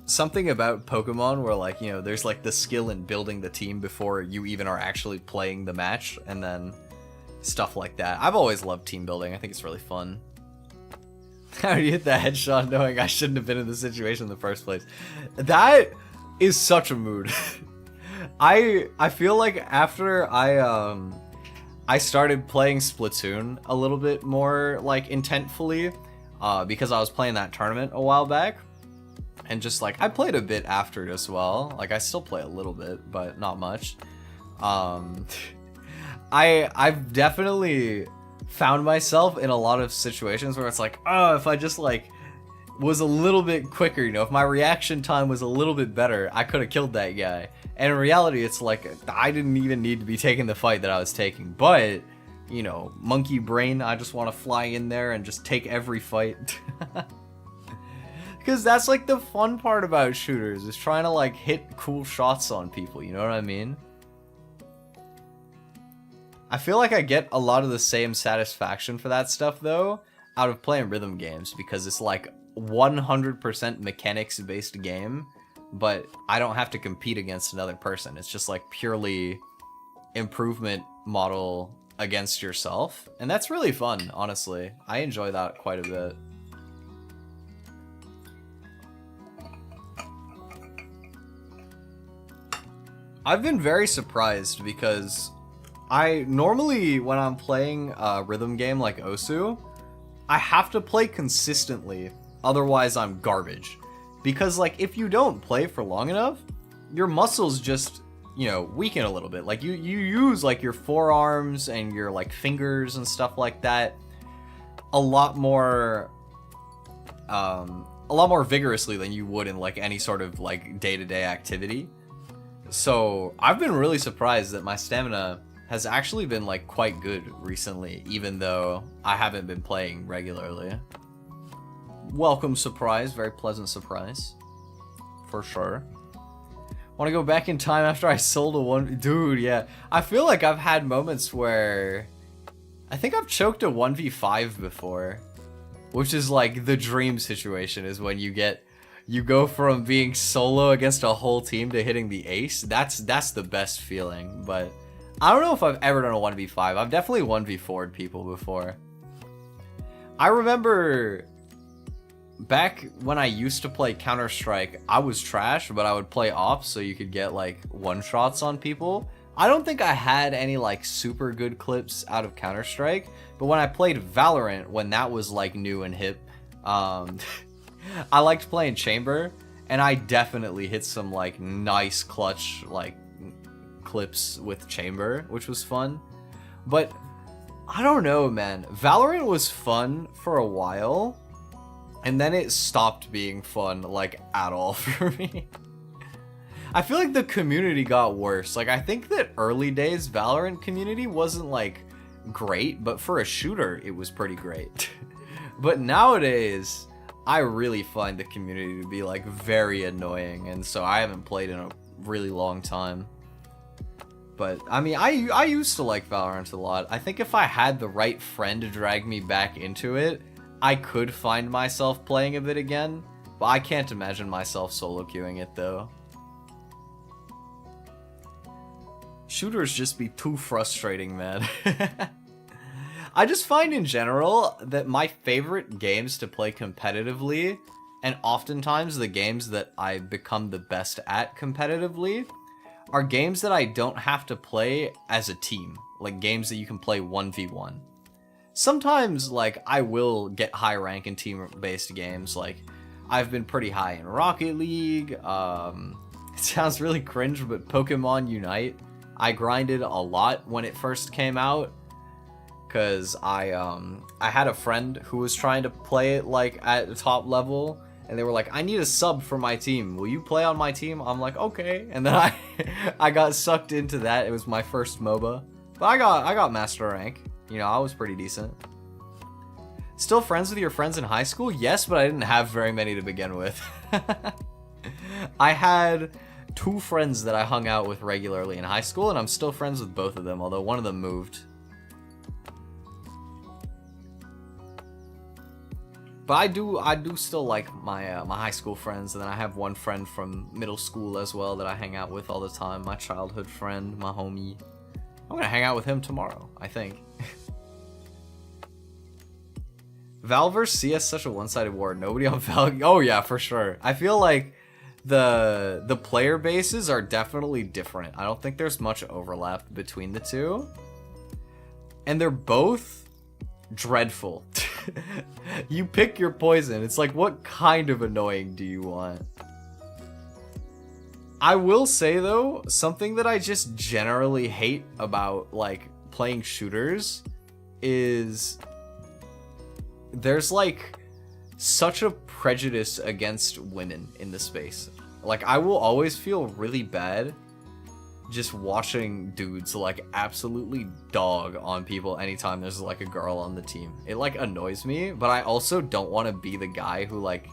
something about Pokemon where, like, you know, there's like the skill in building the team before you even are actually playing the match, and then stuff like that. I've always loved team building. I think it's really fun. How do you hit the headshot knowing I shouldn't have been in the situation in the first place? That is such a mood. I feel like after I started playing Splatoon a little bit more like intentfully, because I was playing that tournament a while back, and just like I played a bit after it as well. Like I still play a little bit, but not much. I've definitely found myself in a lot of situations where it's like, oh, if I just like was a little bit quicker, you know, if my reaction time was a little bit better, I could have killed that guy. And in reality, it's like I didn't even need to be taking the fight that I was taking, but you know, monkey brain, I just want to fly in there and just take every fight. Because that's like the fun part about shooters, is trying to like hit cool shots on people, you know what I mean? I feel like I get a lot of the same satisfaction for that stuff though out of playing rhythm games, because it's like 100% mechanics based game, but I don't have to compete against another person. It's just like purely improvement model against yourself, and that's really fun, honestly. I enjoy that quite a bit. I've been very surprised because I normally, when I'm playing a rhythm game like Osu, I have to play consistently, otherwise I'm garbage. Because like if you don't play for long enough, your muscles just, you know, weaken a little bit. Like you use like your forearms and your like fingers and stuff like that a lot more vigorously than you would in like any sort of like day-to-day activity. So I've been really surprised that my stamina has actually been like quite good recently, even though I haven't been playing regularly. Welcome surprise, very pleasant surprise, for sure. Want to go back in time after I sold a one, dude? Yeah, I feel like I've had moments where I think I've choked a 1v5 before, which is like the dream situation, is when you go from being solo against a whole team to hitting the ace. That's the best feeling. But I don't know if I've ever done a 1v5. I've definitely 1v4'd people before. I remember back when I used to play Counter-Strike, I was trash, but I would play ops so you could get like one-shots on people. I don't think I had any like super good clips out of Counter-Strike, but when I played Valorant, when that was like new and hip, I liked playing Chamber, and I definitely hit some like nice clutch like clips with Chamber, which was fun. But I don't know, man. Valorant was fun for a while, and then it stopped being fun like at all for me. I feel like the community got worse. Like I think that early days Valorant community wasn't like great, but for a shooter it was pretty great. But nowadays I really find the community to be like very annoying, and so I haven't played in a really long time. But I mean, I used to like Valorant a lot. I think if I had the right friend to drag me back into it, I could find myself playing a bit again. But I can't imagine myself solo queuing it though. Shooters just be too frustrating, man. I just find in general that my favorite games to play competitively, and oftentimes the games that I become the best at competitively, are games that I don't have to play as a team. Like games that you can play 1v1. Sometimes, like, I will get high rank in team-based games. Like, I've been pretty high in Rocket League. It sounds really cringe, but Pokemon Unite. I grinded a lot when it first came out. Because I had a friend who was trying to play it, like, at the top level. And they were like, I need a sub for my team. Will you play on my team? I'm like, okay. And then I got sucked into that. It was my first MOBA. But I got master rank. You know, I was pretty decent. Still friends with your friends in high school? Yes, but I didn't have very many to begin with. I had 2 friends that I hung out with regularly in high school, and I'm still friends with both of them, although one of them moved. But I do still like my my high school friends, and then I have one friend from middle school as well that I hang out with all the time. My childhood friend, my homie. I'm gonna hang out with him tomorrow, I think. Val vs CS such a one-sided war. Nobody on Val. Oh yeah, for sure. I feel like the player bases are definitely different. I don't think there's much overlap between the two, and they're both dreadful. You pick your poison. It's like, what kind of annoying do you want? I will say though, something that I just generally hate about like playing shooters is there's like such a prejudice against women in the space. Like, I will always feel really bad just watching dudes like absolutely dog on people anytime there's like a girl on the team. It like annoys me, but I also don't want to be the guy who like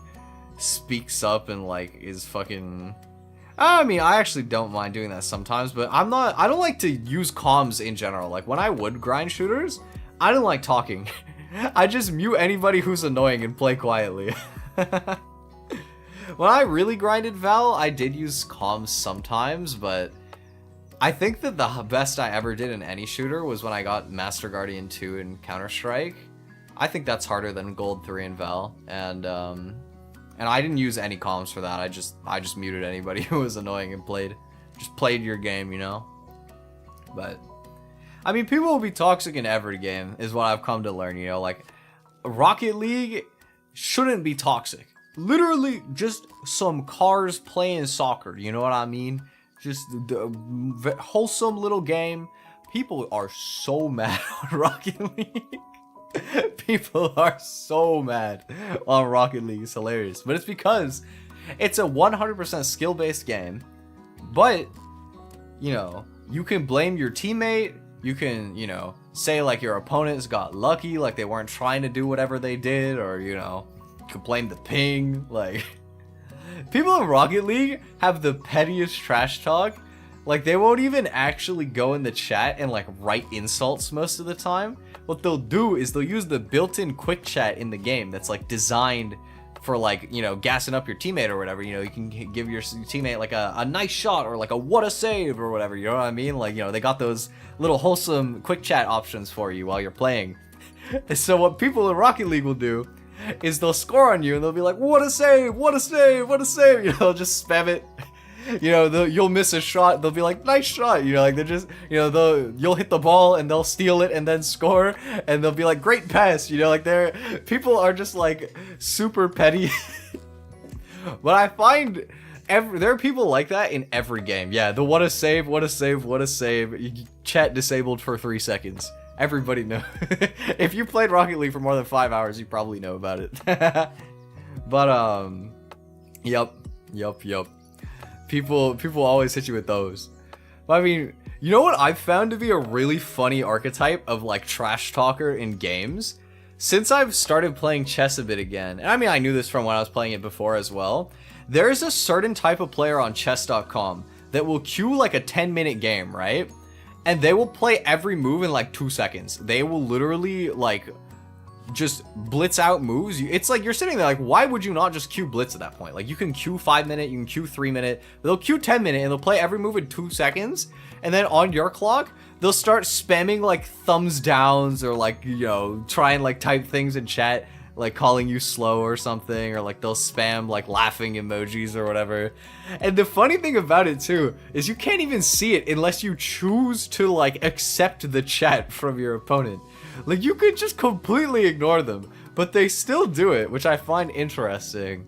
speaks up and like is fucking... I mean, I actually don't mind doing that sometimes, but I don't like to use comms in general. Like, when I would grind shooters, I don't like talking. I just mute anybody who's annoying and play quietly. When I really grinded Val, I did use comms sometimes, but I think that the best I ever did in any shooter was when I got Master Guardian 2 in Counter-Strike. I think that's harder than Gold 3 in Val, and I didn't use any comms for that. I just muted anybody who was annoying and just played your game, you know? But I mean, people will be toxic in every game, is what I've come to learn, you know? Like, Rocket League shouldn't be toxic. Literally just some cars playing soccer, you know what I mean? Just the wholesome little game. People are so mad on Rocket League. People are so mad on Rocket League. It's hilarious. But it's because it's a 100% skill-based game. But, you know, you can blame your teammate. You can, you know, say like your opponents got lucky, like they weren't trying to do whatever they did, or, you know, you could blame the ping. Like, people in Rocket League have the pettiest trash talk. Like, they won't even actually go in the chat and like write insults most of the time. What they'll do is they'll use the built-in quick chat in the game that's like designed for like, you know, gassing up your teammate or whatever. You know, you can give your teammate like a nice shot or like a what a save or whatever, you know what I mean? Like, you know, they got those little wholesome quick chat options for you while you're playing. So what people in Rocket League will do is they'll score on you and they'll be like, what a save, what a save, what a save. You know, they'll just spam it. You know, you'll miss a shot, they'll be like, nice shot. You know, like, they're just, you know, you'll hit the ball and they'll steal it and then score, and they'll be like, great pass. You know, like, people are just like super petty. But I find there are people like that in every game. Yeah, the what a save, what a save, what a save. Chat disabled for 3 seconds. Everybody knows. If you played Rocket League for more than 5 hours, you probably know about it. But yep. People always hit you with those. But I mean, you know what I've found to be a really funny archetype of like trash talker in games? Since I've started playing chess a bit again, and I mean, I knew this from when I was playing it before as well, there's a certain type of player on chess.com that will queue like a 10-minute game, right? And they will play every move in like 2 seconds. They will literally like just blitz out moves. It's like you're sitting there like, why would you not just queue blitz at that point? Like you can queue 5 minute, you can queue 3 minute, they'll queue 10 minute and they'll play every move in 2 seconds. And then on your clock, they'll start spamming like thumbs downs or like, you know, try and like type things in chat, like calling you slow or something, or like they'll spam like laughing emojis or whatever. And the funny thing about it too is you can't even see it unless you choose to like accept the chat from your opponent. Like you could just completely ignore them, but they still do it, which I find interesting.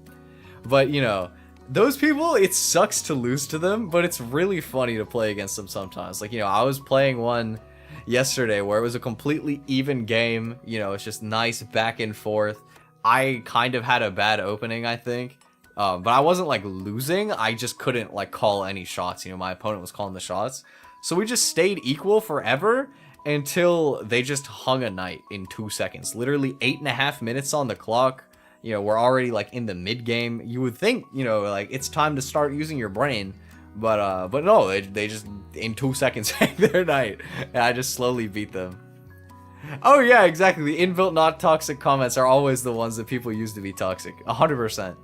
But you know, those people, it sucks to lose to them, but it's really funny to play against them sometimes. Like, you know, I was playing one yesterday where it was a completely even game. You know, it's just nice back and forth. I kind of had a bad opening, I think. But I wasn't like losing. I just couldn't like call any shots. You know, my opponent was calling the shots. So we just stayed equal forever until they just hung a knight in 2 seconds. Literally 8.5 minutes on the clock. You know, we're already like in the mid game. You would think, you know, like it's time to start using your brain. But no, they just in 2 seconds hang their knight. And I just slowly beat them. Oh yeah, exactly. The inbuilt not toxic comments are always the ones that people use to be toxic. 100%.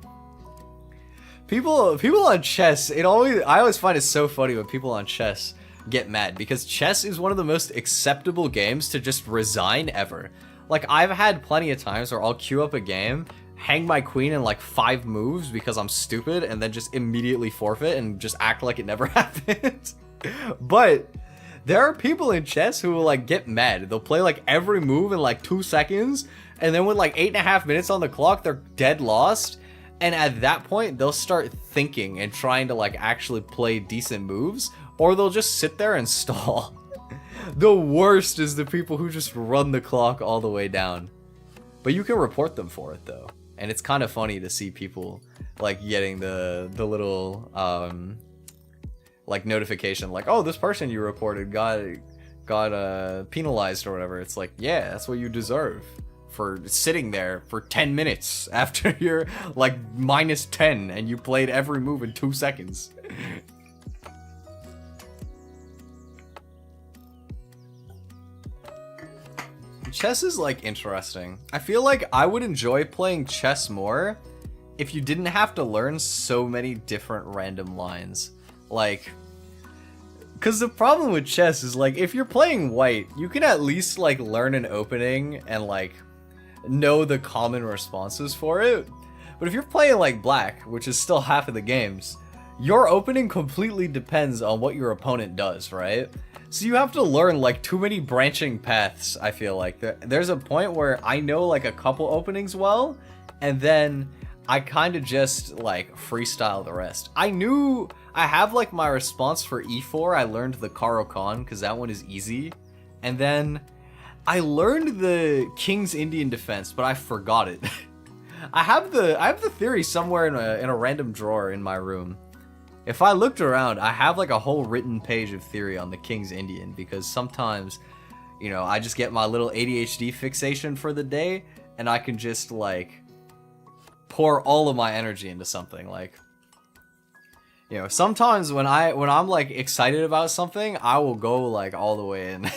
People on chess, I always find it so funny when people on chess get mad, because chess is one of the most acceptable games to just resign ever. Like, I've had plenty of times where I'll queue up a game, hang my queen in like 5 moves because I'm stupid, and then just immediately forfeit and just act like it never happened. But there are people in chess who will like get mad. They'll play like every move in like 2 seconds, and then with like 8.5 minutes on the clock, they're dead lost. And at that point, they'll start thinking and trying to like actually play decent moves, or they'll just sit there and stall. The worst is the people who just run the clock all the way down. But you can report them for it though. And it's kind of funny to see people like getting the little like notification like, oh, this person you reported got penalized or whatever. It's like, yeah, that's what you deserve for sitting there for 10 minutes after you're like -10 and you played every move in 2 seconds. Chess is like interesting. I feel like I would enjoy playing chess more if you didn't have to learn so many different random lines. Like, because the problem with chess is like, if you're playing white, you can at least like learn an opening and like know the common responses for it. But if you're playing like black, which is still half of the games, your opening completely depends on what your opponent does, right? So you have to learn like too many branching paths, I feel like. There's a point where I know like a couple openings well, and then I kind of just like freestyle the rest. I have like my response for e4. I learned the Karo Khan because that one is easy. And then I learned the King's Indian defense, but I forgot it. I have the theory somewhere in a random drawer in my room. If I looked around, I have like a whole written page of theory on the King's Indian, because sometimes, you know, I just get my little ADHD fixation for the day and I can just like pour all of my energy into something. Like, you know, sometimes when I'm like excited about something, I will go like all the way in.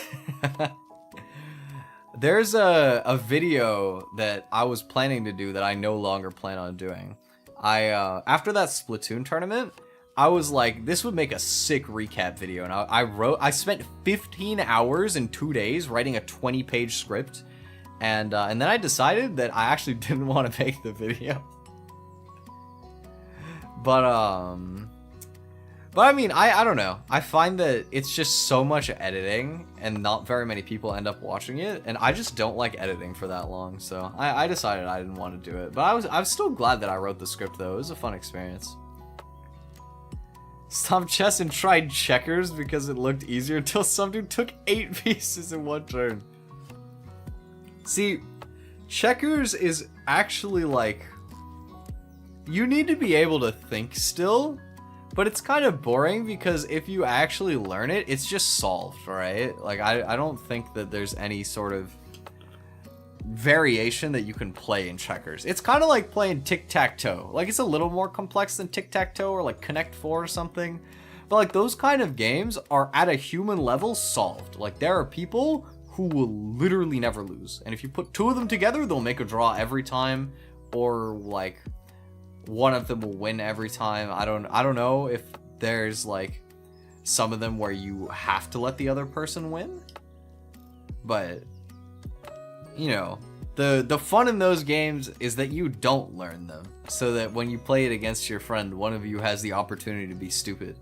There's a video that I was planning to do that I no longer plan on doing. After that Splatoon tournament, I was like, this would make a sick recap video, and I spent 15 hours in 2 days writing a 20-page script, and then I decided that I actually didn't want to make the video. But I mean, I don't know. I find that it's just so much editing, and not very many people end up watching it, and I just don't like editing for that long, so I decided I didn't want to do it. But I was still glad that I wrote the script, though. It was a fun experience. Stopped chess and tried checkers because it looked easier until some dude took 8 pieces in one turn. See, checkers is actually like, you need to be able to think still, but it's kind of boring because if you actually learn it, it's just solved, right? Like, I don't think that there's any sort of variation that you can play in checkers. It's kind of like playing tic-tac-toe. Like, it's a little more complex than tic-tac-toe or like Connect 4 or something. But like, those kind of games are at a human level solved. Like, there are people who will literally never lose. And if you put 2 of them together, they'll make a draw every time, or like one of them will win every time. I don't know if there's like some of them where you have to let the other person win, but you know, the fun in those games is that you don't learn them, so that when you play it against your friend, one of you has the opportunity to be stupid.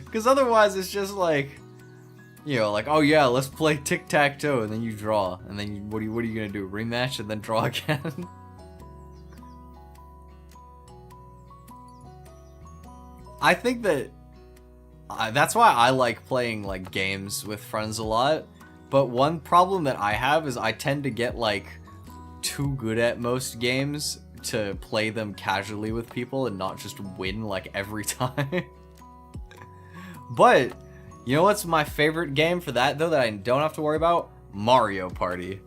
Because otherwise it's just like, you know, like, oh yeah, let's play tic-tac-toe, and then you draw, and then what are you gonna do, rematch and then draw again? I think that that's why I like playing like games with friends a lot. But one problem that I have is I tend to get like too good at most games to play them casually with people and not just win like every time. But you know what's my favorite game for that though, that I don't have to worry about? Mario Party.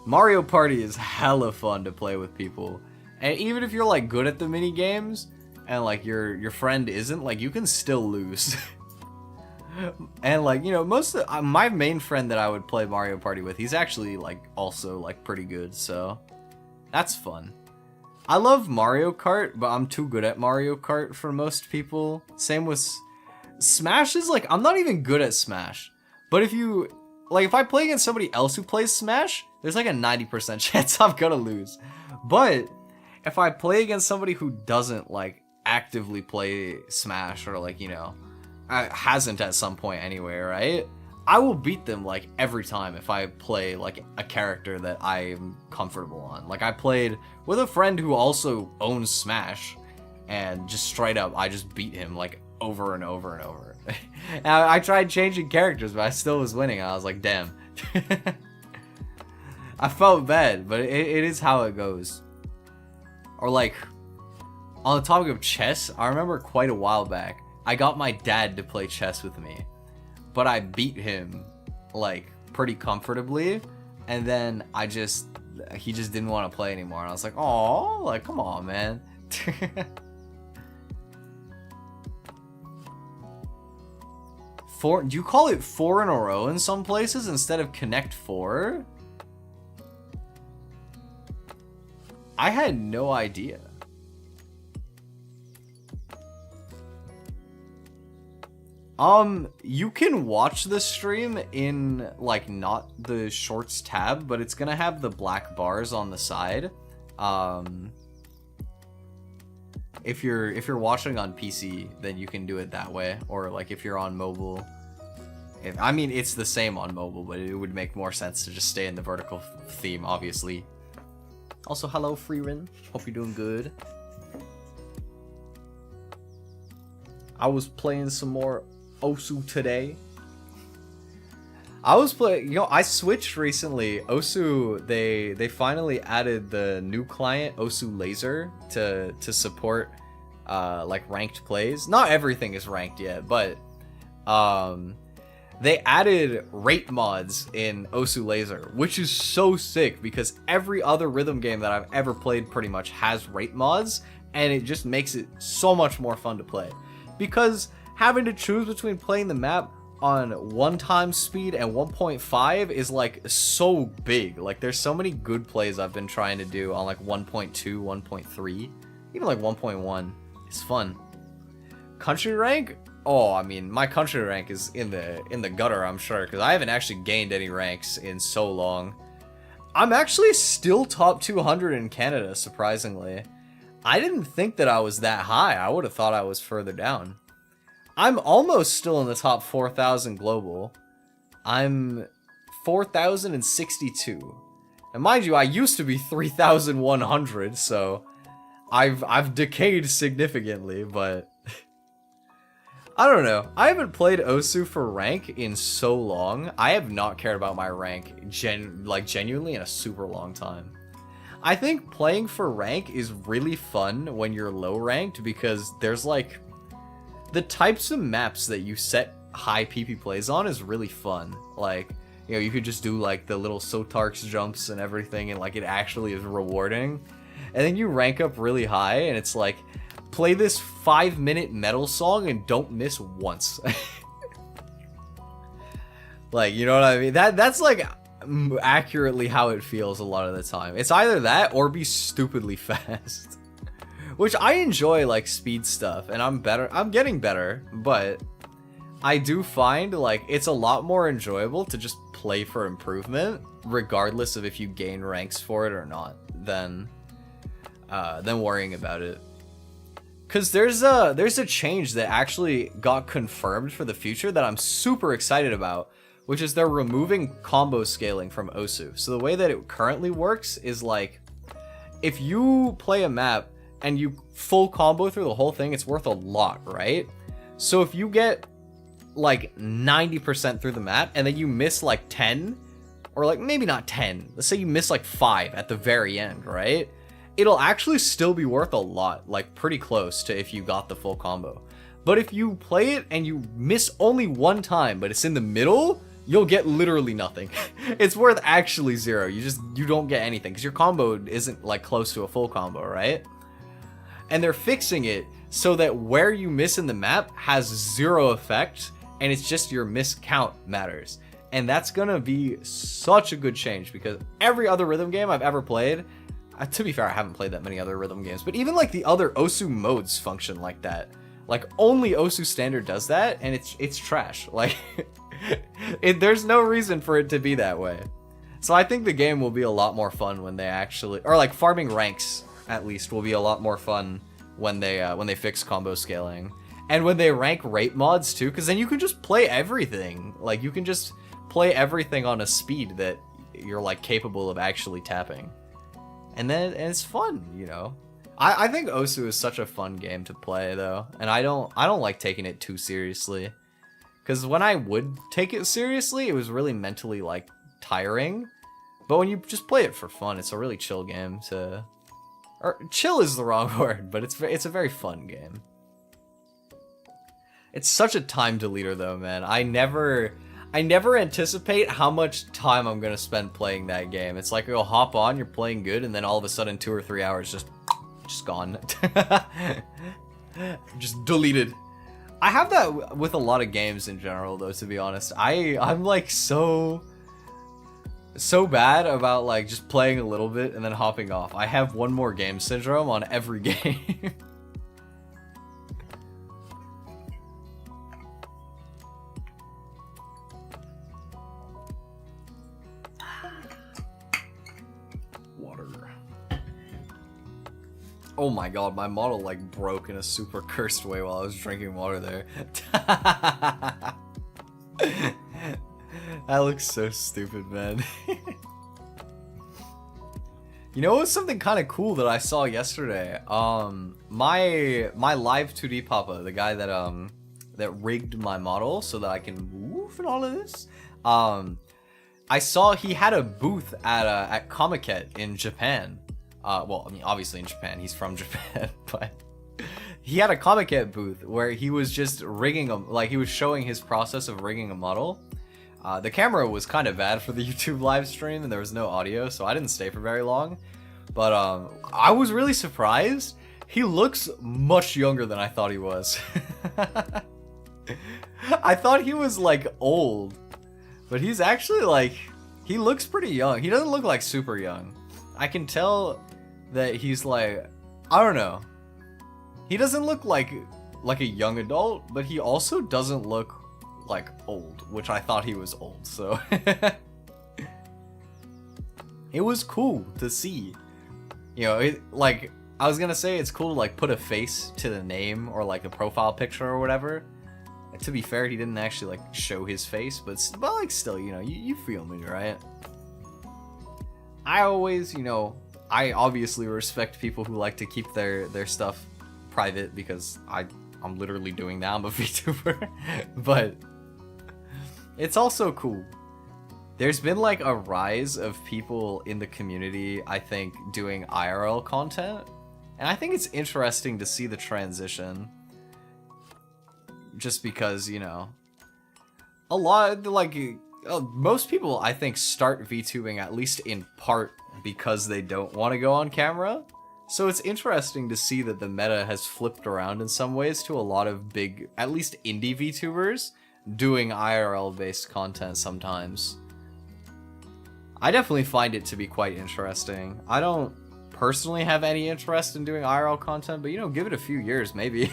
Mario Party is hella fun to play with people. And even if you're like good at the mini games and like your friend isn't, like you can still lose. And like, you know, most of my main friend that I would play Mario Party with, he's actually like also like pretty good, so that's fun. I love Mario Kart, but I'm too good at Mario Kart for most people. Same with Smash. Is like, I'm not even good at Smash, but if you like, if I play against somebody else who plays Smash, there's like a 90% chance I'm gonna lose. But if I play against somebody who doesn't like actively play Smash, or like, you know, hasn't at some point anyway, right? I will beat them like every time if I play like a character that I am comfortable on. Like I played with a friend who also owns Smash, and just straight up I just beat him like over and over and over. And I tried changing characters, but I still was winning. I was like, damn. I felt bad, but it is how it goes. Or like, on the topic of chess, I remember quite a while back, I got my dad to play chess with me, but I beat him like pretty comfortably, and then he just didn't want to play anymore, and I was like, oh, like, come on, man. Do you call it 4 in a row in some places instead of connect 4? I had no idea. You can watch the stream in like not the shorts tab, but it's gonna have the black bars on the side. If you're watching on PC, then you can do it that way, or like if you're on mobile. I mean, it's the same on mobile, but it would make more sense to just stay in the vertical theme, obviously. Also, hello, Freerin. Hope you're doing good. I was playing some more Osu today. I was playing, you know, I switched recently. Osu, they finally added the new client, Osu Laser, to support like ranked plays. Not everything is ranked yet, but they added rate mods in Osu Laser, which is so sick because every other rhythm game that I've ever played pretty much has rate mods, and it just makes it so much more fun to play. Because having to choose between playing the map on 1x speed and 1.5 is like so big. Like there's so many good plays I've been trying to do on like 1.2, 1.3, even like 1.1. It's fun. Country rank? Oh, I mean, my country rank is in the gutter, I'm sure, because I haven't actually gained any ranks in so long. I'm actually still top 200 in Canada, surprisingly. I didn't think that I was that high. I would have thought I was further down. I'm almost still in the top 4,000 global. I'm 4,062. And mind you, I used to be 3,100, so I've decayed significantly, but I don't know. I haven't played Osu for rank in so long. I have not cared about my rank genuinely in a super long time. I think playing for rank is really fun when you're low ranked because there's like the types of maps that you set high PP plays on is really fun. Like, you know, you could just do like the little Sotarks jumps and everything, and like it actually is rewarding. And then you rank up really high and it's like, play this 5-minute metal song and don't miss once. Like, you know what I mean? That's like accurately how it feels a lot of the time. It's either that or be stupidly fast. Which I enjoy, like, speed stuff, and I'm getting better, but I do find, like, it's a lot more enjoyable to just play for improvement, regardless of if you gain ranks for it or not, than worrying about it. Because there's a change that actually got confirmed for the future that I'm super excited about, which is they're removing combo scaling from Osu. So the way that it currently works is, like, if you play a map and you full combo through the whole thing, it's worth a lot, right? So if you get like 90% through the map and then you miss like 10, or like maybe not 10, let's say you miss like 5 at the very end, right? It'll actually still be worth a lot, like pretty close to if you got the full combo. But if you play it and you miss only one time, but it's in the middle, you'll get literally nothing. It's worth actually 0. You don't get anything because your combo isn't like close to a full combo, right? And they're fixing it so that where you miss in the map has 0 effect, and it's just your miss count matters. And that's gonna be such a good change because every other rhythm game I've ever played, to be fair, I haven't played that many other rhythm games, but even like the other Osu modes function like that. Like only Osu Standard does that, and it's trash. Like, there's no reason for it to be that way. So I think the game will be a lot more fun when they actually, or like farming ranks at least, will be a lot more fun when they fix combo scaling. And when they rank rate mods too, because then you can just play everything. Like, you can just play everything on a speed that you're like capable of actually tapping. And it's fun, you know? I think Osu is such a fun game to play though, and I don't like taking it too seriously. Because when I would take it seriously, it was really mentally like tiring. But when you just play it for fun, it's a really chill game to... Or chill is the wrong word, but it's a very fun game. It's such a time deleter though, man. I never anticipate how much time I'm gonna spend playing that game. It's like you'll hop on, you're playing good, and then all of a sudden 2 or 3 hours just gone. Just deleted. I have that with a lot of games in general though, to be honest. I'm like so bad about like just playing a little bit and then hopping off. I have one more game syndrome on every game. Water. Oh my god, my model like broke in a super cursed way while I was drinking water there. That looks so stupid, man. You know what's something kind of cool that I saw yesterday? My live 2D papa, the guy that rigged my model so that I can move and all of this. I saw he had a booth at Comiket in Japan. Well, I mean, obviously in Japan, he's from Japan, but he had a Comiket booth where he was just rigging them, like he was showing his process of rigging a model. The camera was kind of bad for the YouTube live stream and there was no audio, so I didn't stay for very long. But I was really surprised. He looks much younger than I thought he was. I thought he was like old, but he's actually like, he looks pretty young. He doesn't look like super young. I can tell that he's like, I don't know. He doesn't look like a young adult, but he also doesn't look like old, which I thought he was old, so it was cool to see. You know, like I was gonna say it's cool to like put a face to the name or like the profile picture or whatever. To be fair, he didn't actually like show his face, but like still, you know, you feel me, right? I always, you know, I obviously respect people who like to keep their stuff private because I'm literally doing that. I'm a VTuber, but it's also cool. There's been like a rise of people in the community, I think, doing IRL content, and I think it's interesting to see the transition. Just because, you know, a lot, like, most people, I think, start VTubing at least in part because they don't want to go on camera. So it's interesting to see that the meta has flipped around in some ways to a lot of big, at least indie VTubers doing IRL based content sometimes. I definitely find it to be quite interesting. I don't personally have any interest in doing IRL content, but you know, give it a few years maybe.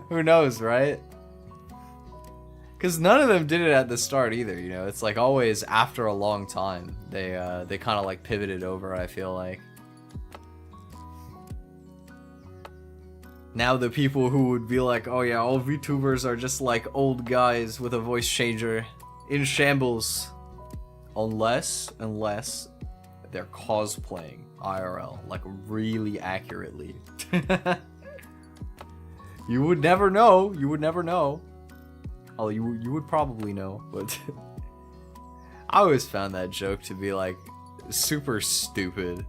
Who knows, right? Because none of them did it at the start either, you know? It's like always after a long time, they kind of like pivoted over, I feel like. Now the people who would be like, oh yeah, all VTubers are just like old guys with a voice changer in shambles. Unless they're cosplaying IRL, like really accurately. You would never know, you would never know. Oh, you would probably know, but I always found that joke to be like super stupid.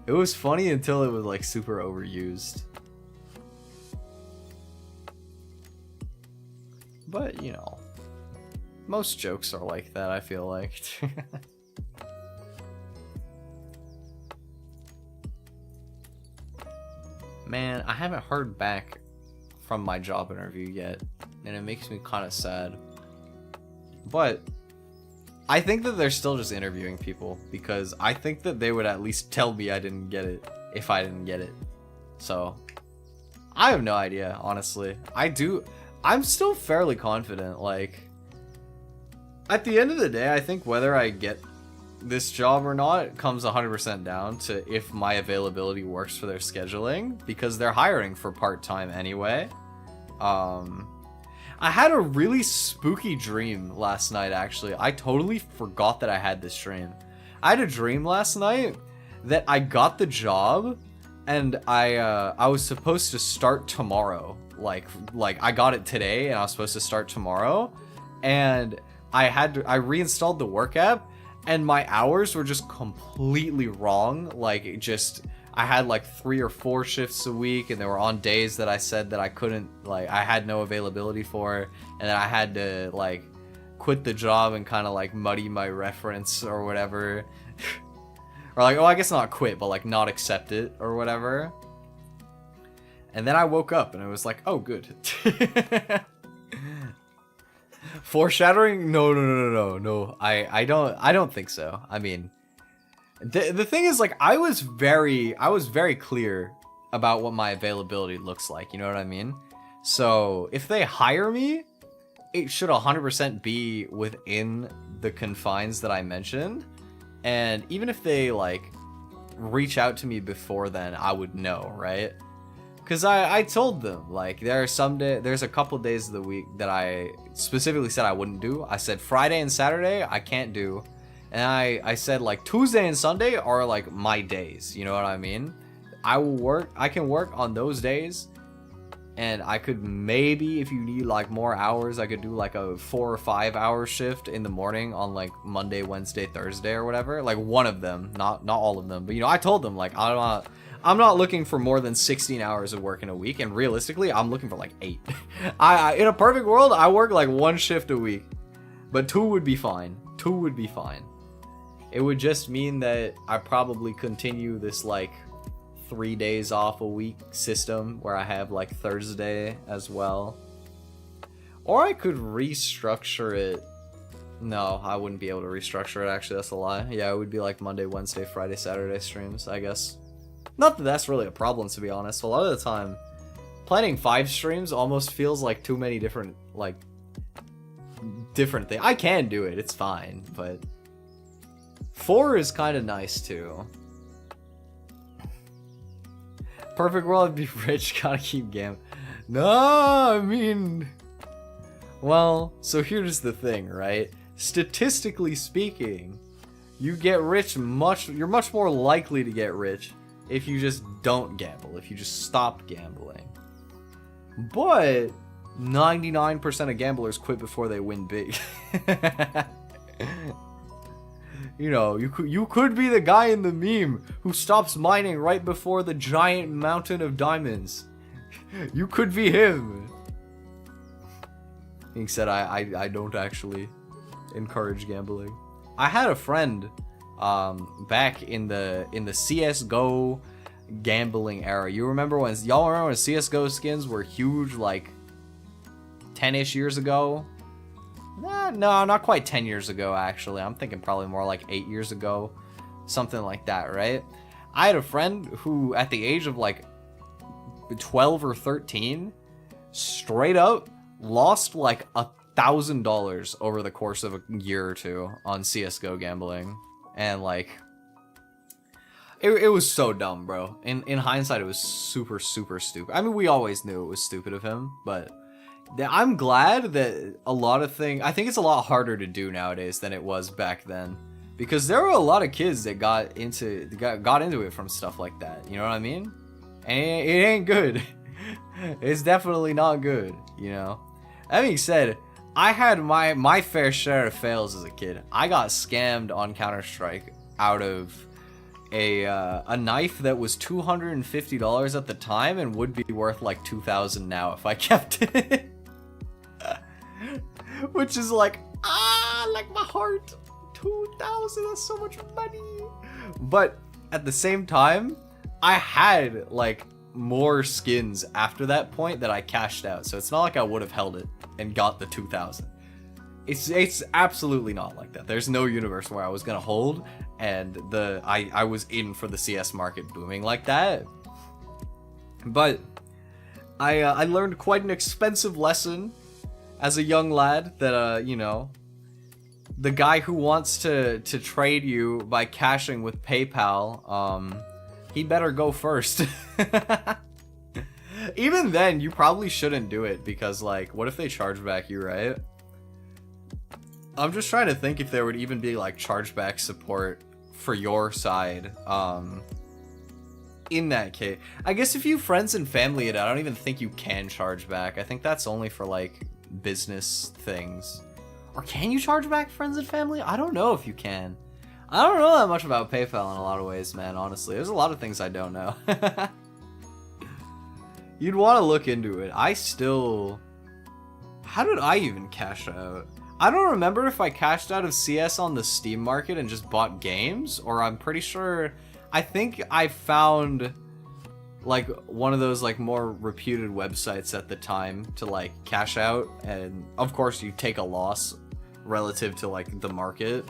It was funny until it was like super overused. But, you know, most jokes are like that, I feel like. Man, I haven't heard back from my job interview yet, and it makes me kind of sad. But I think that they're still just interviewing people, because I think that they would at least tell me I didn't get it if I didn't get it. So I have no idea, honestly. I'm still fairly confident. Like, at the end of the day, I think whether I get this job or not comes 100% down to if my availability works for their scheduling, because they're hiring for part-time anyway. I had a really spooky dream last night, actually. I totally forgot that I had this dream. I had a dream last night that I got the job and I was supposed to start tomorrow. Like I got it today and I was supposed to start tomorrow, and I reinstalled the work app and my hours were just completely wrong. Like, just I had like 3 or 4 shifts a week, and they were on days that I said that I couldn't, like, I had no availability for, and then I had to like quit the job and kind of like muddy my reference or whatever. Or like, oh, I guess not quit, but like not accept it or whatever. And then I woke up and it was like, oh, good. Foreshadowing? No. I don't think so. I mean, the thing is, like, I was very clear about what my availability looks like. You know what I mean? So if they hire me, it should 100% be within the confines that I mentioned. And even if they like reach out to me before then, I would know, right? Because I told them, like, there's a couple days of the week that I specifically said I wouldn't do. I said Friday and Saturday I can't do, and I said like Tuesday and Sunday are like my days. You know what I mean? I can work on those days, and I could maybe, if you need like more hours, I could do like a 4 or 5 hour shift in the morning on like Monday, Wednesday, Thursday or whatever. Like one of them, not all of them. But you know, I told them, like, I'm not looking for more than 16 hours of work in a week, and realistically, I'm looking for like 8. In a perfect world, I work like 1 shift a week, but 2 would be fine. 2 would be fine. It would just mean that I probably continue this like 3 days off a week system where I have like Thursday as well. Or I could restructure it. No, I wouldn't be able to restructure it, actually, that's a lie. Yeah, it would be like Monday, Wednesday, Friday, Saturday streams, I guess. Not that that's really a problem, to be honest. A lot of the time, planning 5 streams almost feels like too many different things. I can do it, it's fine, but 4 is kind of nice too. Perfect world, I'd be rich, gotta keep gambling. No, I mean, well, so here's the thing, right? Statistically speaking, you get rich you're much more likely to get rich if you just don't gamble, if you just stop gambling. But 99% of gamblers quit before they win big. You know, you could be the guy in the meme who stops mining right before the giant mountain of diamonds. You could be him. Being said, I don't actually encourage gambling. I had a friend back in the CS:GO gambling era. Y'all remember when CS:GO skins were huge like 10-ish years ago. No, not quite 10 years ago, actually. I'm thinking probably more like 8 years ago. Something like that, right? I had a friend who, at the age of like 12 or 13, straight up lost like $1,000 over the course of a year or two on CSGO gambling. And like, it was so dumb, bro. In hindsight, it was super, super stupid. I mean, we always knew it was stupid of him, but I'm glad that a lot of things, I think it's a lot harder to do nowadays than it was back then. Because there were a lot of kids that got into it from stuff like that. You know what I mean? And it ain't good. It's definitely not good, you know? That being said, I had my fair share of fails as a kid. I got scammed on Counter-Strike out of a knife that was $250 at the time and would be worth like $2,000 now if I kept it. Which is like my heart. 2,000, that's so much money. But at the same time, I had like more skins after that point that I cashed out. So it's not like I would have held it and got the 2,000. It's absolutely not like that. There's no universe where I was gonna hold and I was in for the CS market booming like that. But I learned quite an expensive lesson as a young lad that you know, the guy who wants to trade you by cashing with PayPal, he better go first. Even then, you probably shouldn't do it because, like, what if they charge back you, right? I'm just trying to think if there would even be, like, chargeback support for your side, in that case. I guess if you friends and family it, I don't even think you can charge back. I think that's only for, like, business things. Or can you charge back friends and family? I don't know if you can. I don't know that much about PayPal in a lot of ways, man, honestly. There's a lot of things I don't know. You'd want to look into it. How did I even cash out? I don't remember if I cashed out of CS on the Steam market and just bought games, or I'm pretty sure, I think I found like one of those like more reputed websites at the time to like cash out, and of course you take a loss relative to like the market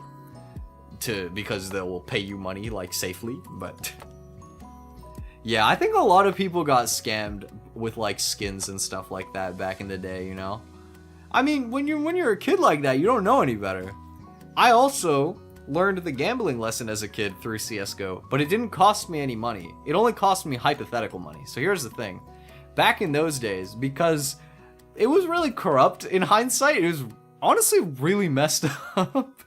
because they will pay you money like safely. But yeah, I think a lot of people got scammed with like skins and stuff like that back in the day, you know? I mean, when you're a kid like that, you don't know any better. I also learned the gambling lesson as a kid through CSGO, but it didn't cost me any money. It only cost me hypothetical money. So here's the thing. Back in those days, because it was really corrupt, in hindsight, it was honestly really messed up.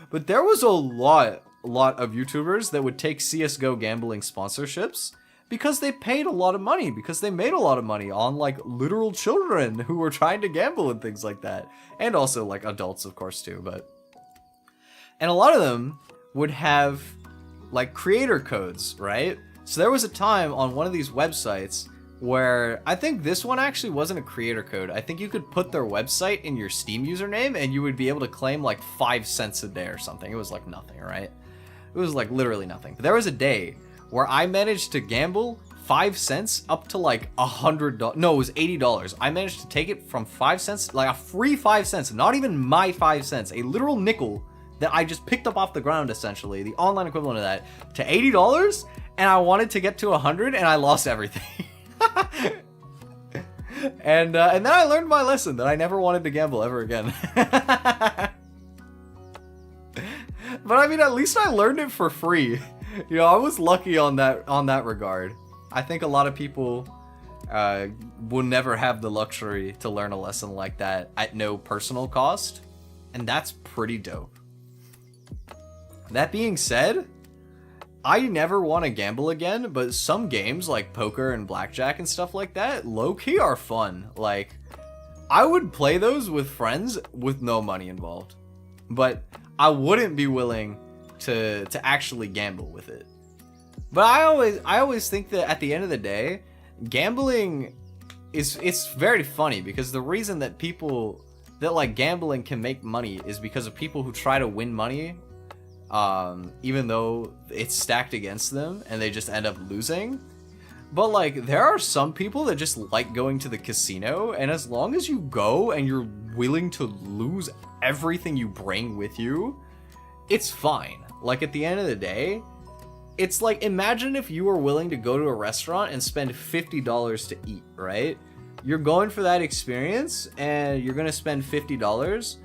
But there was a lot of YouTubers that would take CSGO gambling sponsorships because they paid a lot of money, because they made a lot of money on like literal children who were trying to gamble and things like that. And also like adults, of course, too, but... And a lot of them would have like creator codes, right? So there was a time on one of these websites where I think this one actually wasn't a creator code. I think you could put their website in your Steam username and you would be able to claim like 5 cents a day or something. It was like nothing, right? It was like literally nothing. But there was a day where I managed to gamble 5 cents up to like $100. No, it was $80. I managed to take it from 5 cents, like a free 5 cents, not even my 5 cents, a literal nickel that I just picked up off the ground, essentially, the online equivalent of that, to $80, and I wanted to get to 100, and I lost everything. And then I learned my lesson that I never wanted to gamble ever again. But I mean, at least I learned it for free. You know, I was lucky on that regard. I think a lot of people will never have the luxury to learn a lesson like that at no personal cost, and that's pretty dope. That being said, I never want to gamble again, but some games like poker and blackjack and stuff like that, low-key are fun. Like, I would play those with friends with no money involved, but I wouldn't be willing to actually gamble with it. But I always think that at the end of the day, gambling it's very funny, because the reason that people that like gambling can make money is because of people who try to win money even though it's stacked against them and they just end up losing. But like, there are some people that just like going to the casino, and as long as you go and you're willing to lose everything you bring with you, it's fine. Like, at the end of the day, it's like, imagine if you were willing to go to a restaurant and spend $50 to eat, right? You're going for that experience and you're gonna spend $50.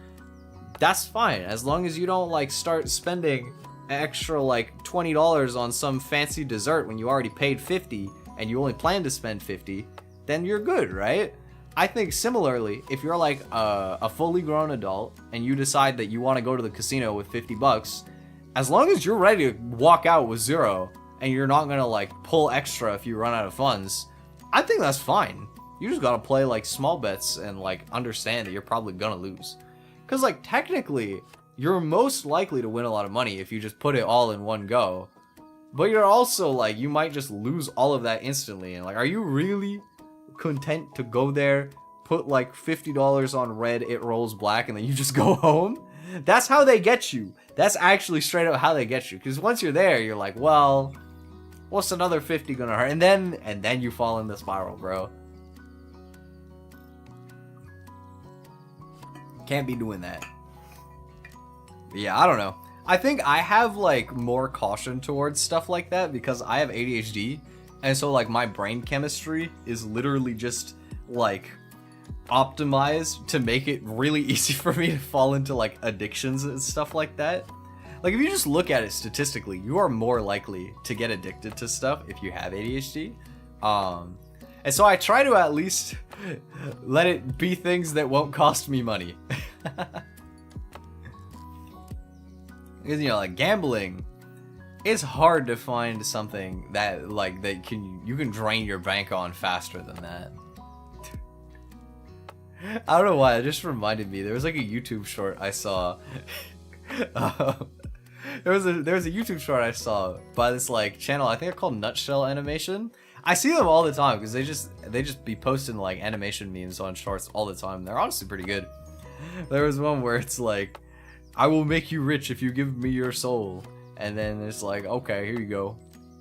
That's fine, as long as you don't like start spending extra like $20 on some fancy dessert when you already paid $50 and you only plan to spend $50, then you're good, right? I think similarly, if you're like a fully grown adult and you decide that you want to go to the casino with $50, as long as you're ready to walk out with zero and you're not gonna like pull extra if you run out of funds, I think that's fine. You just gotta play like small bets and like understand that you're probably gonna lose. Cause like technically, you're most likely to win a lot of money if you just put it all in one go. But you're also like, you might just lose all of that instantly. And like, are you really content to go there, put like $50 on red, it rolls black, and then you just go home? That's how they get you. That's actually straight up how they get you. Because once you're there, you're like, well, what's another 50 gonna hurt? And then you fall in the spiral, bro. Can't be doing that. Yeah, I don't know. I think I have like more caution towards stuff like that because I have ADHD, and so like my brain chemistry is literally just like optimized to make it really easy for me to fall into like addictions and stuff like that. Like if you just look at it statistically, you are more likely to get addicted to stuff if you have ADHD. And so I try to at least let it be things that won't cost me money. Because, you know, like gambling, it's hard to find something that like that you can drain your bank on faster than that. I don't know why, it just reminded me. There was like a YouTube short I saw. There was a YouTube short I saw by this like channel. I think they're called Nutshell Animation. I see them all the time because they just be posting like animation memes on shorts all the time. They're honestly pretty good. There was one where it's like, I will make you rich if you give me your soul. And then it's like, okay, here you go.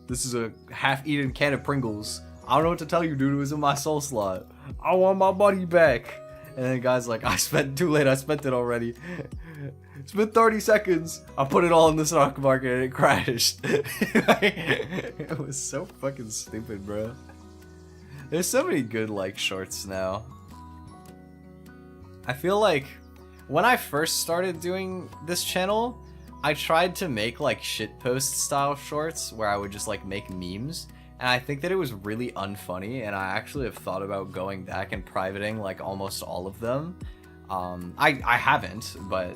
This is a half-eaten can of Pringles. I don't know what to tell you, dude. It was in my soul slot. I want my money back. And then the guy's like, too late. I spent it already. It's been 30 seconds. I put it all in the stock market and it crashed. It was so fucking stupid, bro. There's so many good, like, shorts now. I feel like when I first started doing this channel, I tried to make like shitpost style shorts where I would just like make memes, and I think that it was really unfunny, and I actually have thought about going back and privating like almost all of them. I haven't, but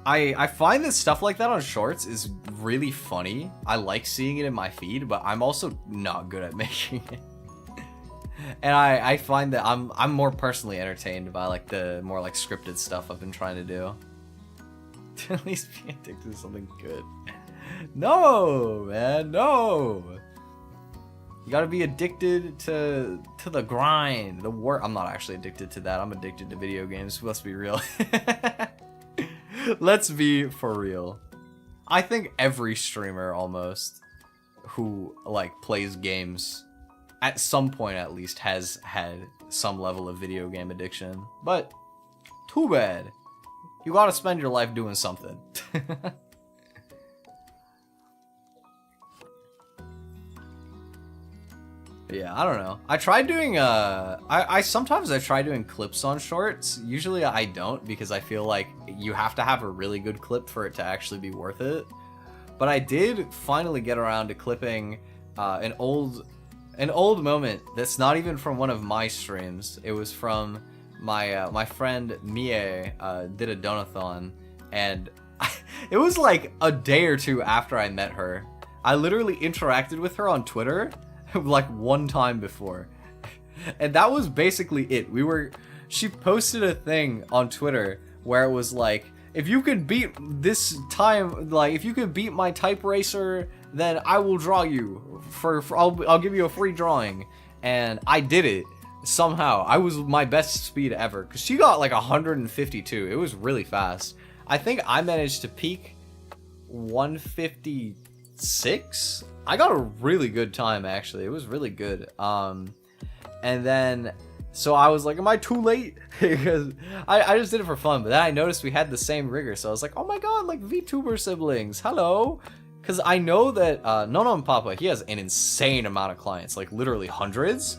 I find that stuff like that on shorts is really funny. I like seeing it in my feed, but I'm also not good at making it. And I find that I'm more personally entertained by like the more like scripted stuff I've been trying to do. At least be addicted to something good. No, man, no. You gotta be addicted to the grind, the work. I'm not actually addicted to that. I'm addicted to video games. Let's be real. Let's be for real. I think every streamer almost who like plays games at some point at least has had some level of video game addiction. But too bad. You gotta spend your life doing something. Yeah, I don't know. I tried doing sometimes I try doing clips on shorts. Usually I don't, because I feel like you have to have a really good clip for it to actually be worth it. But I did finally get around to clipping an old moment that's not even from one of my streams. It was from my friend Mie did a donathon, and it was like a day or two after I met her. I literally interacted with her on Twitter like one time before, and that was basically it. She posted a thing on Twitter where it was like, if you could beat this time, like if you could beat my type racer, then I will draw you I'll give you a free drawing. And I did it somehow. I was my best speed ever, because she got like 152. It was really fast. I think I managed to peak 150 6. I got a really good time, actually. It was really good. And then, so I was like, am I too late? Because I just did it for fun, but then I noticed we had the same rigor, so I was like, oh my god, like VTuber siblings, hello. Because I know that Nono and Papa, he has an insane amount of clients, like literally hundreds,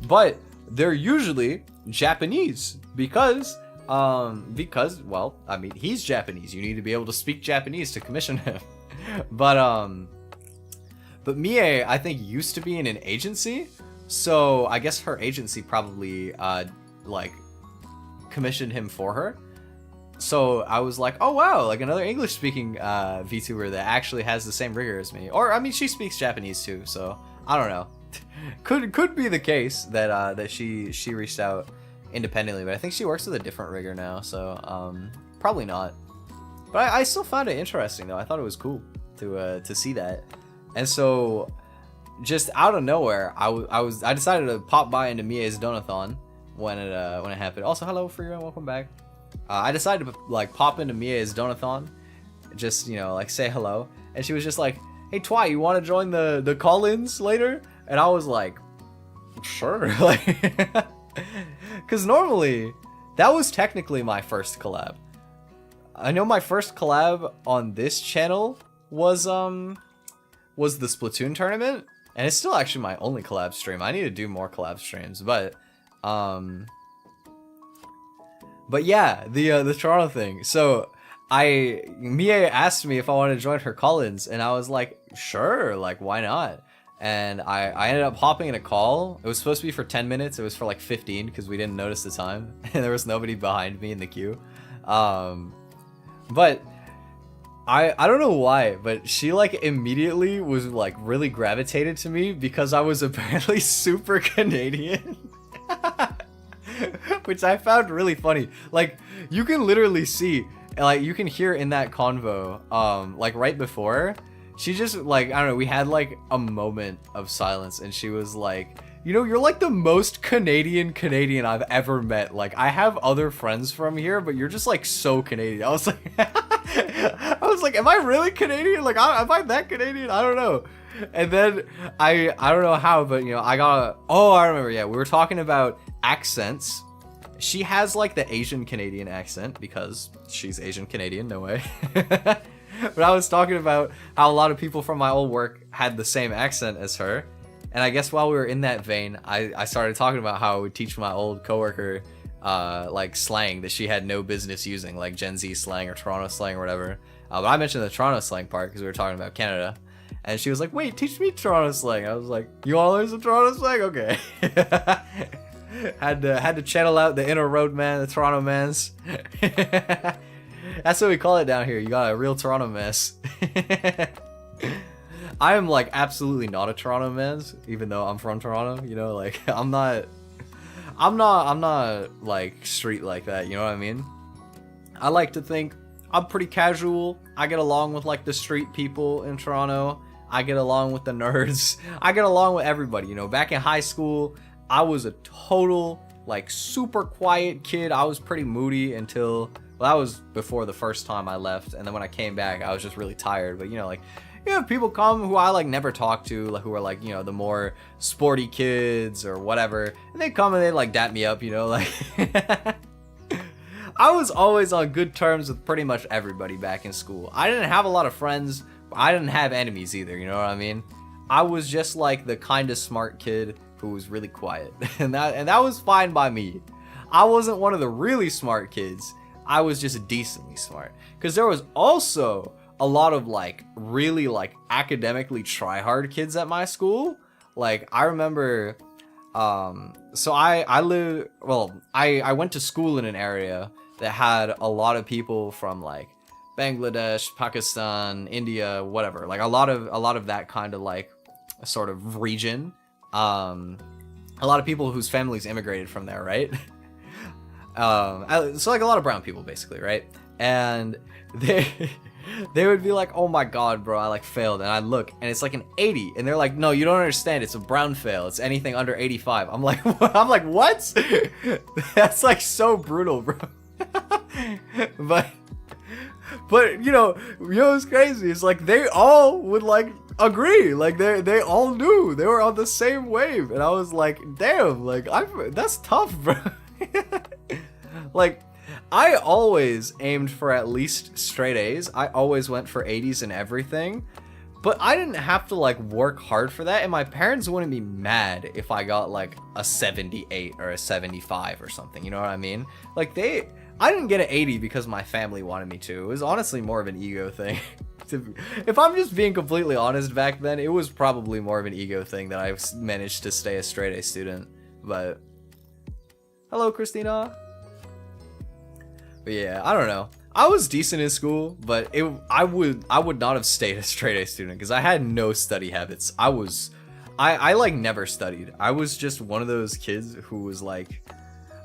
but they're usually Japanese because, well, I mean, he's Japanese. You need to be able to speak Japanese to commission him. But Mie, I think, used to be in an agency, so I guess her agency probably, like, commissioned him for her. So I was like, oh wow, like another English-speaking VTuber that actually has the same rigor as me. Or, I mean, she speaks Japanese too, so I don't know. Could be the case that that she reached out independently, but I think she works with a different rigor now, so probably not. But I still found it interesting though. I thought it was cool to see that. And so just out of nowhere, I decided to pop by into Mie's Donathon when it happened. Also, hello Freya, welcome back. I decided to like pop into Mie's Donathon, just, you know, like say hello, and she was just like, hey Twi, you want to join the call-ins later? And I was like, sure. Like, because normally that was technically my first collab. I know my first collab on this channel was the Splatoon tournament, and it's still actually my only collab stream. I need to do more collab streams, but yeah, the Toronto thing. So Mie asked me if I wanted to join her call-ins, and I was like, sure, like why not? And I ended up hopping in a call. It was supposed to be for 10 minutes. It was for like 15 because we didn't notice the time, and there was nobody behind me in the queue. But I don't know why, but she like immediately was like really gravitated to me because I was apparently super Canadian. Which I found really funny. Like, you can literally see, like, you can hear in that convo, like, right before, she just, like, I don't know, we had, like, a moment of silence, and she was like, you know, you're, like, the most Canadian I've ever met. Like, I have other friends from here, but you're just, like, so Canadian. I was like, am I really Canadian? Like, am I that Canadian? I don't know. And then, I don't know how, but, you know, I remember, yeah, we were talking about accents. She has like the Asian Canadian accent because she's Asian Canadian, no way. But I was talking about how a lot of people from my old work had the same accent as her, and I guess while we were in that vein, I started talking about how I would teach my old coworker like slang that she had no business using, like Gen Z slang or Toronto slang or whatever. But I mentioned the Toronto slang part because we were talking about Canada, and she was like, wait, teach me Toronto slang. I was like, you want to learn some Toronto slang? Okay. had to channel out the inner road man, the Toronto mans. That's what we call it down here. You got a real Toronto mess. I am like absolutely not a Toronto mans, even though I'm from Toronto. You know, like I'm not like street like that. You know what I mean? I like to think I'm pretty casual. I get along with like the street people in Toronto. I get along with the nerds. I get along with everybody. You know, back in high school, I was a total, like, super quiet kid. I was pretty moody until, well, that was before the first time I left. And then when I came back, I was just really tired. But, you know, like, you have people come who I, like, never talk to, like, who are, like, you know, the more sporty kids or whatever. And they come and they, like, dap me up, you know, like. I was always on good terms with pretty much everybody back in school. I didn't have a lot of friends. But I didn't have enemies either, you know what I mean? I was just, like, the kind of smart kid who was really quiet, and that was fine by me. I wasn't one of the really smart kids. I was just decently smart, because there was also a lot of like really like academically try-hard kids at my school. Like I remember, so I went to school in an area that had a lot of people from like Bangladesh, Pakistan, India, whatever. Like a lot of that kind of like sort of region. A lot of people whose families immigrated from there, right? So like a lot of brown people basically, right? And they would be like, oh my god, bro, I like failed. And I look and it's like an 80, and they're like, no, you don't understand, it's a brown fail, it's anything under 85. I'm like, what? That's like so brutal, bro. But you know what's crazy? It's like they all would like agree. Like they all knew they were on the same wave, and I was like, damn, like that's tough, bro. Like, I always aimed for at least straight A's. I always went for 80s in everything. But I didn't have to like work hard for that, and my parents wouldn't be mad if I got like a 78 or a 75 or something, you know what I mean? Like I didn't get an 80 because my family wanted me to. It was honestly more of an ego thing. If I'm just being completely honest, back then, it was probably more of an ego thing that I managed to stay a straight A student. But hello, Christina. But yeah, I don't know. I was decent in school, but I would not have stayed a straight A student because I had no study habits. I like never studied. I was just one of those kids who was like,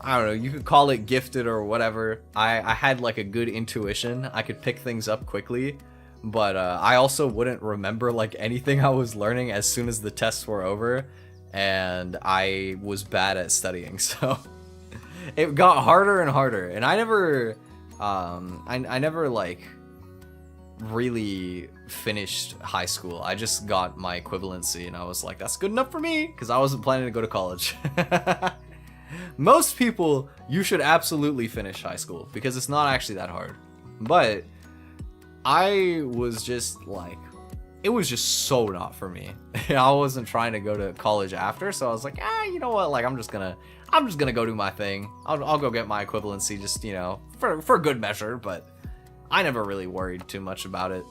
I don't know, you could call it gifted or whatever. I had like a good intuition. I could pick things up quickly, but I also wouldn't remember like anything I was learning as soon as the tests were over, and I was bad at studying, so it got harder and harder, and I never like really finished high school. I just got my equivalency, and I was like, that's good enough for me, because I wasn't planning to go to college. Most people, you should absolutely finish high school, because it's not actually that hard. But I was just like, it was just so not for me. I wasn't trying to go to college after, so I was like, you know what, like I'm just gonna go do my thing. I'll go get my equivalency, just, you know, for good measure, but I never really worried too much about it.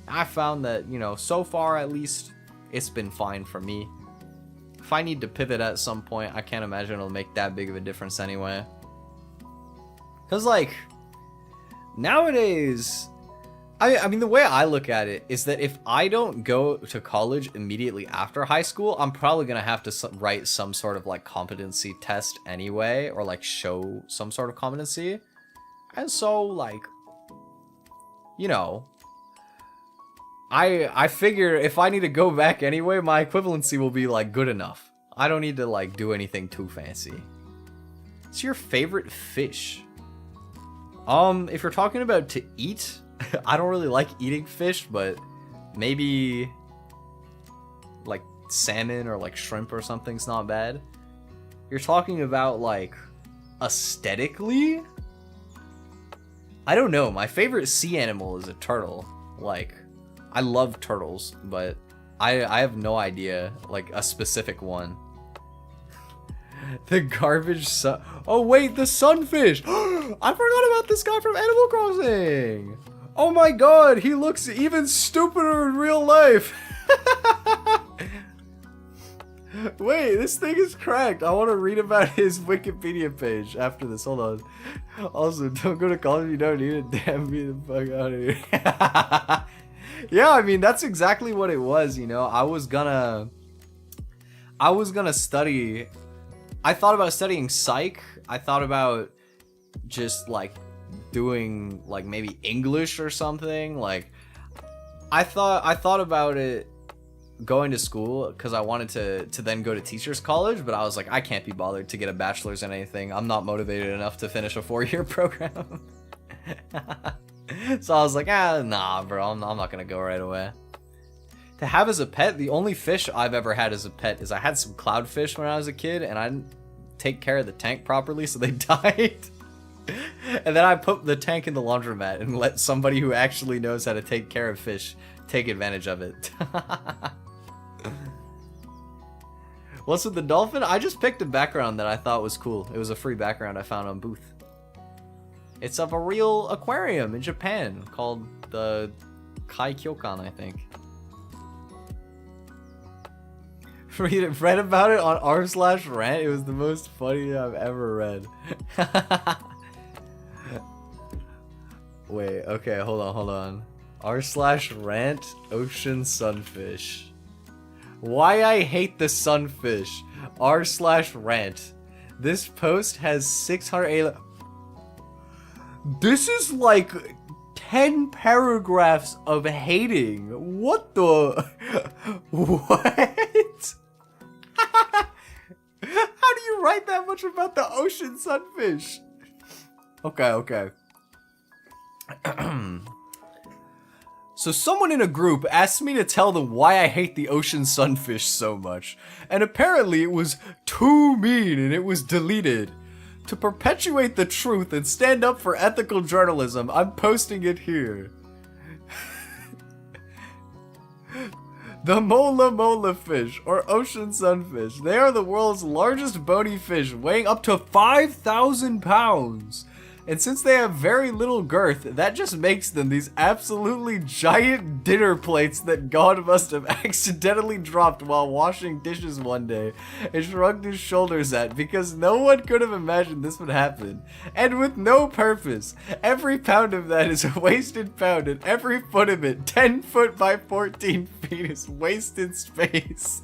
I found that, you know, so far at least, it's been fine for me. If I need to pivot at some point, I can't imagine it'll make that big of a difference anyway. Because, like, nowadays, I mean, the way I look at it is that if I don't go to college immediately after high school, I'm probably going to have to write some sort of, like, competency test anyway, or, like, show some sort of competency. And so, like, you know, I figure if I need to go back anyway, my equivalency will be, like, good enough. I don't need to, like, do anything too fancy. What's your favorite fish? If you're talking about to eat, I don't really like eating fish, but maybe, like, salmon or, like, shrimp or something's not bad. You're talking about, like, aesthetically? I don't know. My favorite sea animal is a turtle. Like, I love turtles, but I have no idea, like, a specific one. The garbage sun. Oh, wait, the sunfish. I forgot about this guy from Animal Crossing. Oh my god, he looks even stupider in real life. Wait, this thing is cracked. I want to read about his Wikipedia page after this. Hold on. Also, don't go to college if you don't need it. Damn, me the fuck out of here. Yeah, I mean, that's exactly what it was, you know. I was gonna study. I thought about studying psych. I thought about just, like, doing, like, maybe English or something. Like, I thought about it going to school because I wanted to then go to teachers college, but I was like, I can't be bothered to get a bachelor's in anything. I'm not motivated enough to finish a 4-year program. So I was like, nah, bro, I'm not gonna go right away. To have as a pet, the only fish I've ever had as a pet is I had some clownfish when I was a kid, and I didn't take care of the tank properly, so they died. And then I put the tank in the laundromat and let somebody who actually knows how to take care of fish take advantage of it. What's with the dolphin? I just picked a background that I thought was cool. It was a free background I found on Booth. It's of a real aquarium in Japan called the Kaikyokan, I think. Read about it on r/rant. It was the most funny I've ever read. Wait, okay, hold on. r/rant ocean sunfish. Why I hate the sunfish. r/rant. This post has 600. This is like 10 paragraphs of hating. What the? What? How do you write that much about the ocean sunfish? Okay. So someone in a group asked me to tell them why I hate the ocean sunfish so much, and apparently it was too mean and it was deleted. To perpetuate the truth and stand up for ethical journalism, I'm posting it here. The mola mola fish, or ocean sunfish. They are the world's largest bony fish, weighing up to 5,000 pounds. And since they have very little girth, that just makes them these absolutely giant dinner plates that God must have accidentally dropped while washing dishes one day and shrugged his shoulders at, because no one could have imagined this would happen. And with no purpose. Every pound of that is a wasted pound, and every foot of it, 10 foot by 14 feet, is wasted space.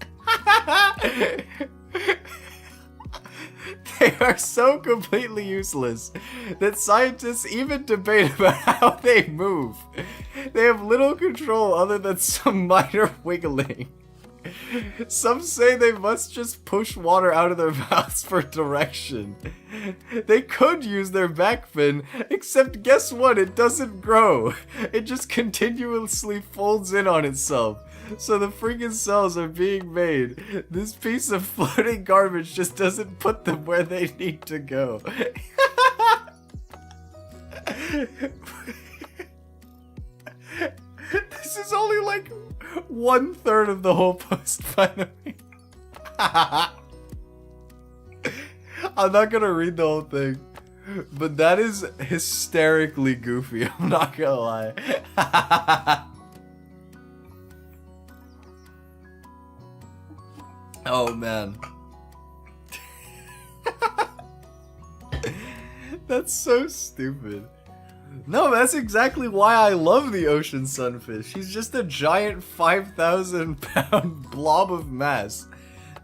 They are so completely useless that scientists even debate about how they move. They have little control other than some minor wiggling. Some say they must just push water out of their mouths for direction. They could use their back fin, except guess what? It doesn't grow. It just continuously folds in on itself. So the freaking cells are being made. This piece of floating garbage just doesn't put them where they need to go. This is only like 1/3 of the whole post, by the way. I'm not gonna read the whole thing, but that is hysterically goofy, I'm not gonna lie. Oh man. That's so stupid. No, that's exactly why I love the ocean sunfish. He's just a giant 5,000 pound blob of mass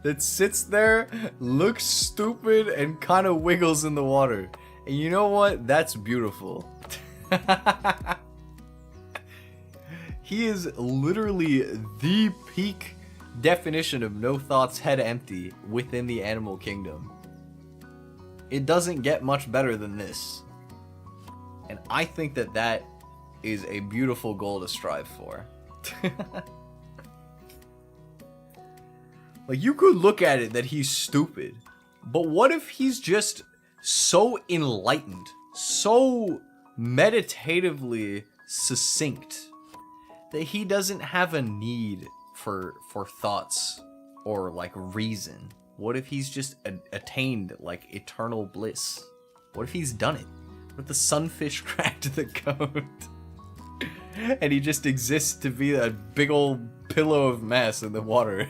that sits there, looks stupid, and kind of wiggles in the water. And you know what? That's beautiful. He is literally the peak definition of no thoughts, head empty within the animal kingdom. It doesn't get much better than this. And I think that that is a beautiful goal to strive for. Like, you could look at it that he's stupid, but what if he's just so enlightened, so meditatively succinct, that he doesn't have a need for thoughts or like reason? What if he's just attained like eternal bliss? What if he's done it? What if the sunfish cracked the code and he just exists to be a big old pillow of mass in the water?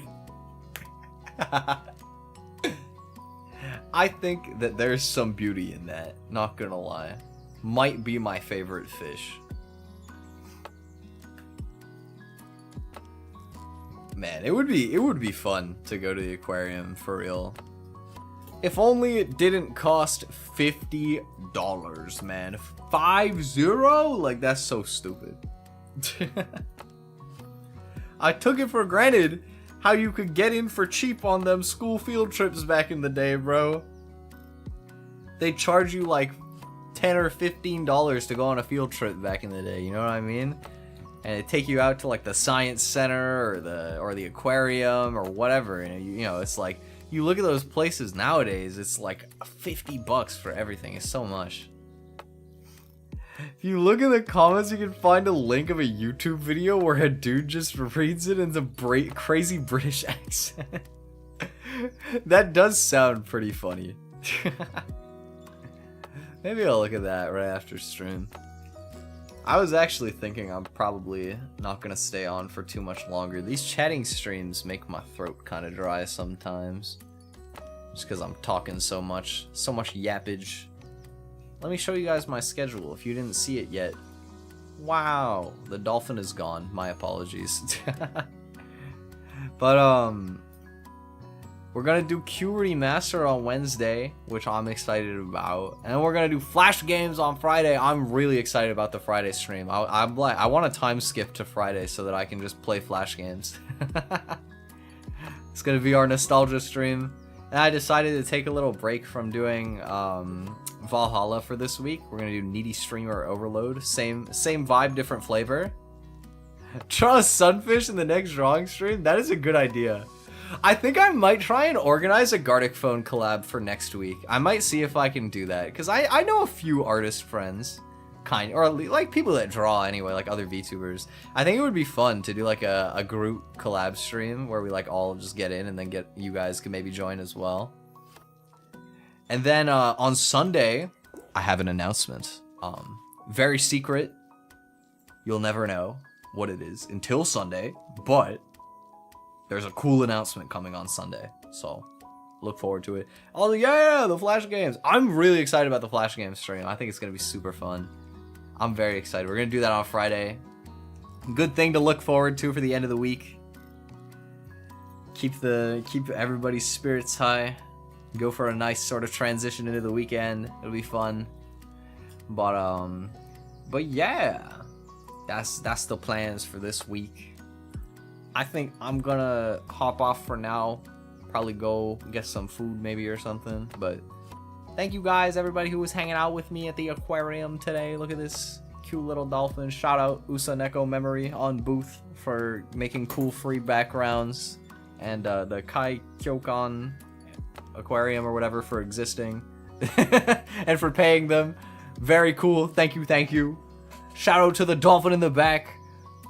I think that there's some beauty in that, not gonna lie. Might be my favorite fish. Man, it would be fun to go to the aquarium, for real. If only it didn't cost $50, man. 50? Like, that's so stupid. I took it for granted how you could get in for cheap on them school field trips back in the day, bro. They charge you like $10 or $15 to go on a field trip back in the day, you know what I mean? And they take you out to like the science center or the aquarium or whatever, and you know, it's like, you look at those places nowadays, it's like $50 for everything. It's so much. If you look in the comments, you can find a link of a YouTube video where a dude just reads it in the crazy British accent. That does sound pretty funny. Maybe I'll look at that right after stream. I was actually thinking I'm probably not gonna stay on for too much longer. These chatting streams make my throat kind of dry sometimes. Just because I'm talking so much yappage. Let me show you guys my schedule if you didn't see it yet. Wow, the dolphin is gone. My apologies. But we're gonna do Q Remaster on Wednesday, which I'm excited about, and we're gonna do Flash games on Friday. I'm really excited about the Friday stream. I want a time skip to Friday so that I can just play Flash games. It's gonna be our nostalgia stream. And I decided to take a little break from doing Valhalla for this week. We're gonna do Needy Streamer Overload. Same vibe, different flavor. Draw a sunfish in the next drawing stream? That is a good idea. I think I might try and organize a Gartic Phone collab for next week. I might see if I can do that, because I know a few artist friends, or like people that draw anyway, like other VTubers. I think it would be fun to do like a group collab stream where we like all just get in and then you guys can maybe join as well. And then on Sunday, I have an announcement. Very secret. You'll never know what it is until Sunday, but there's a cool announcement coming on Sunday, so look forward to it. Oh yeah, the Flash games. I'm really excited about the Flash games stream. I think it's gonna be super fun. I'm very excited. We're gonna do that on Friday. Good thing to look forward to for the end of the week. Keep everybody's spirits high. Go for a nice sort of transition into the weekend. It'll be fun. But yeah, that's the plans for this week. I think I'm gonna hop off for now. Probably go get some food maybe or something. But thank you guys, everybody who was hanging out with me at the aquarium today. Look at this cute little dolphin. Shout out Usaneko Memory on Booth for making cool free backgrounds. And the Kai Kyokan aquarium or whatever for existing. And for paying them. Very cool. Thank you. Shout out to the dolphin in the back.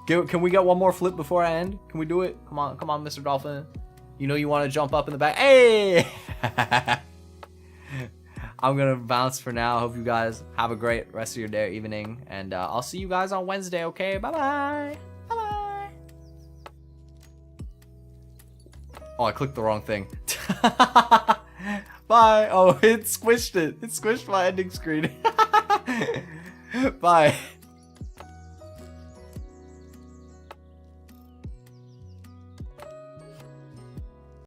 Can we get one more flip before I end? Can we do it? Come on, Mr. Dolphin. You know you want to jump up in the back. Hey! I'm going to bounce for now. Hope you guys have a great rest of your day or evening. And I'll see you guys on Wednesday, okay? Bye-bye. Bye-bye. Oh, I clicked the wrong thing. Bye. Oh, it squished it. It squished my ending screen. Bye.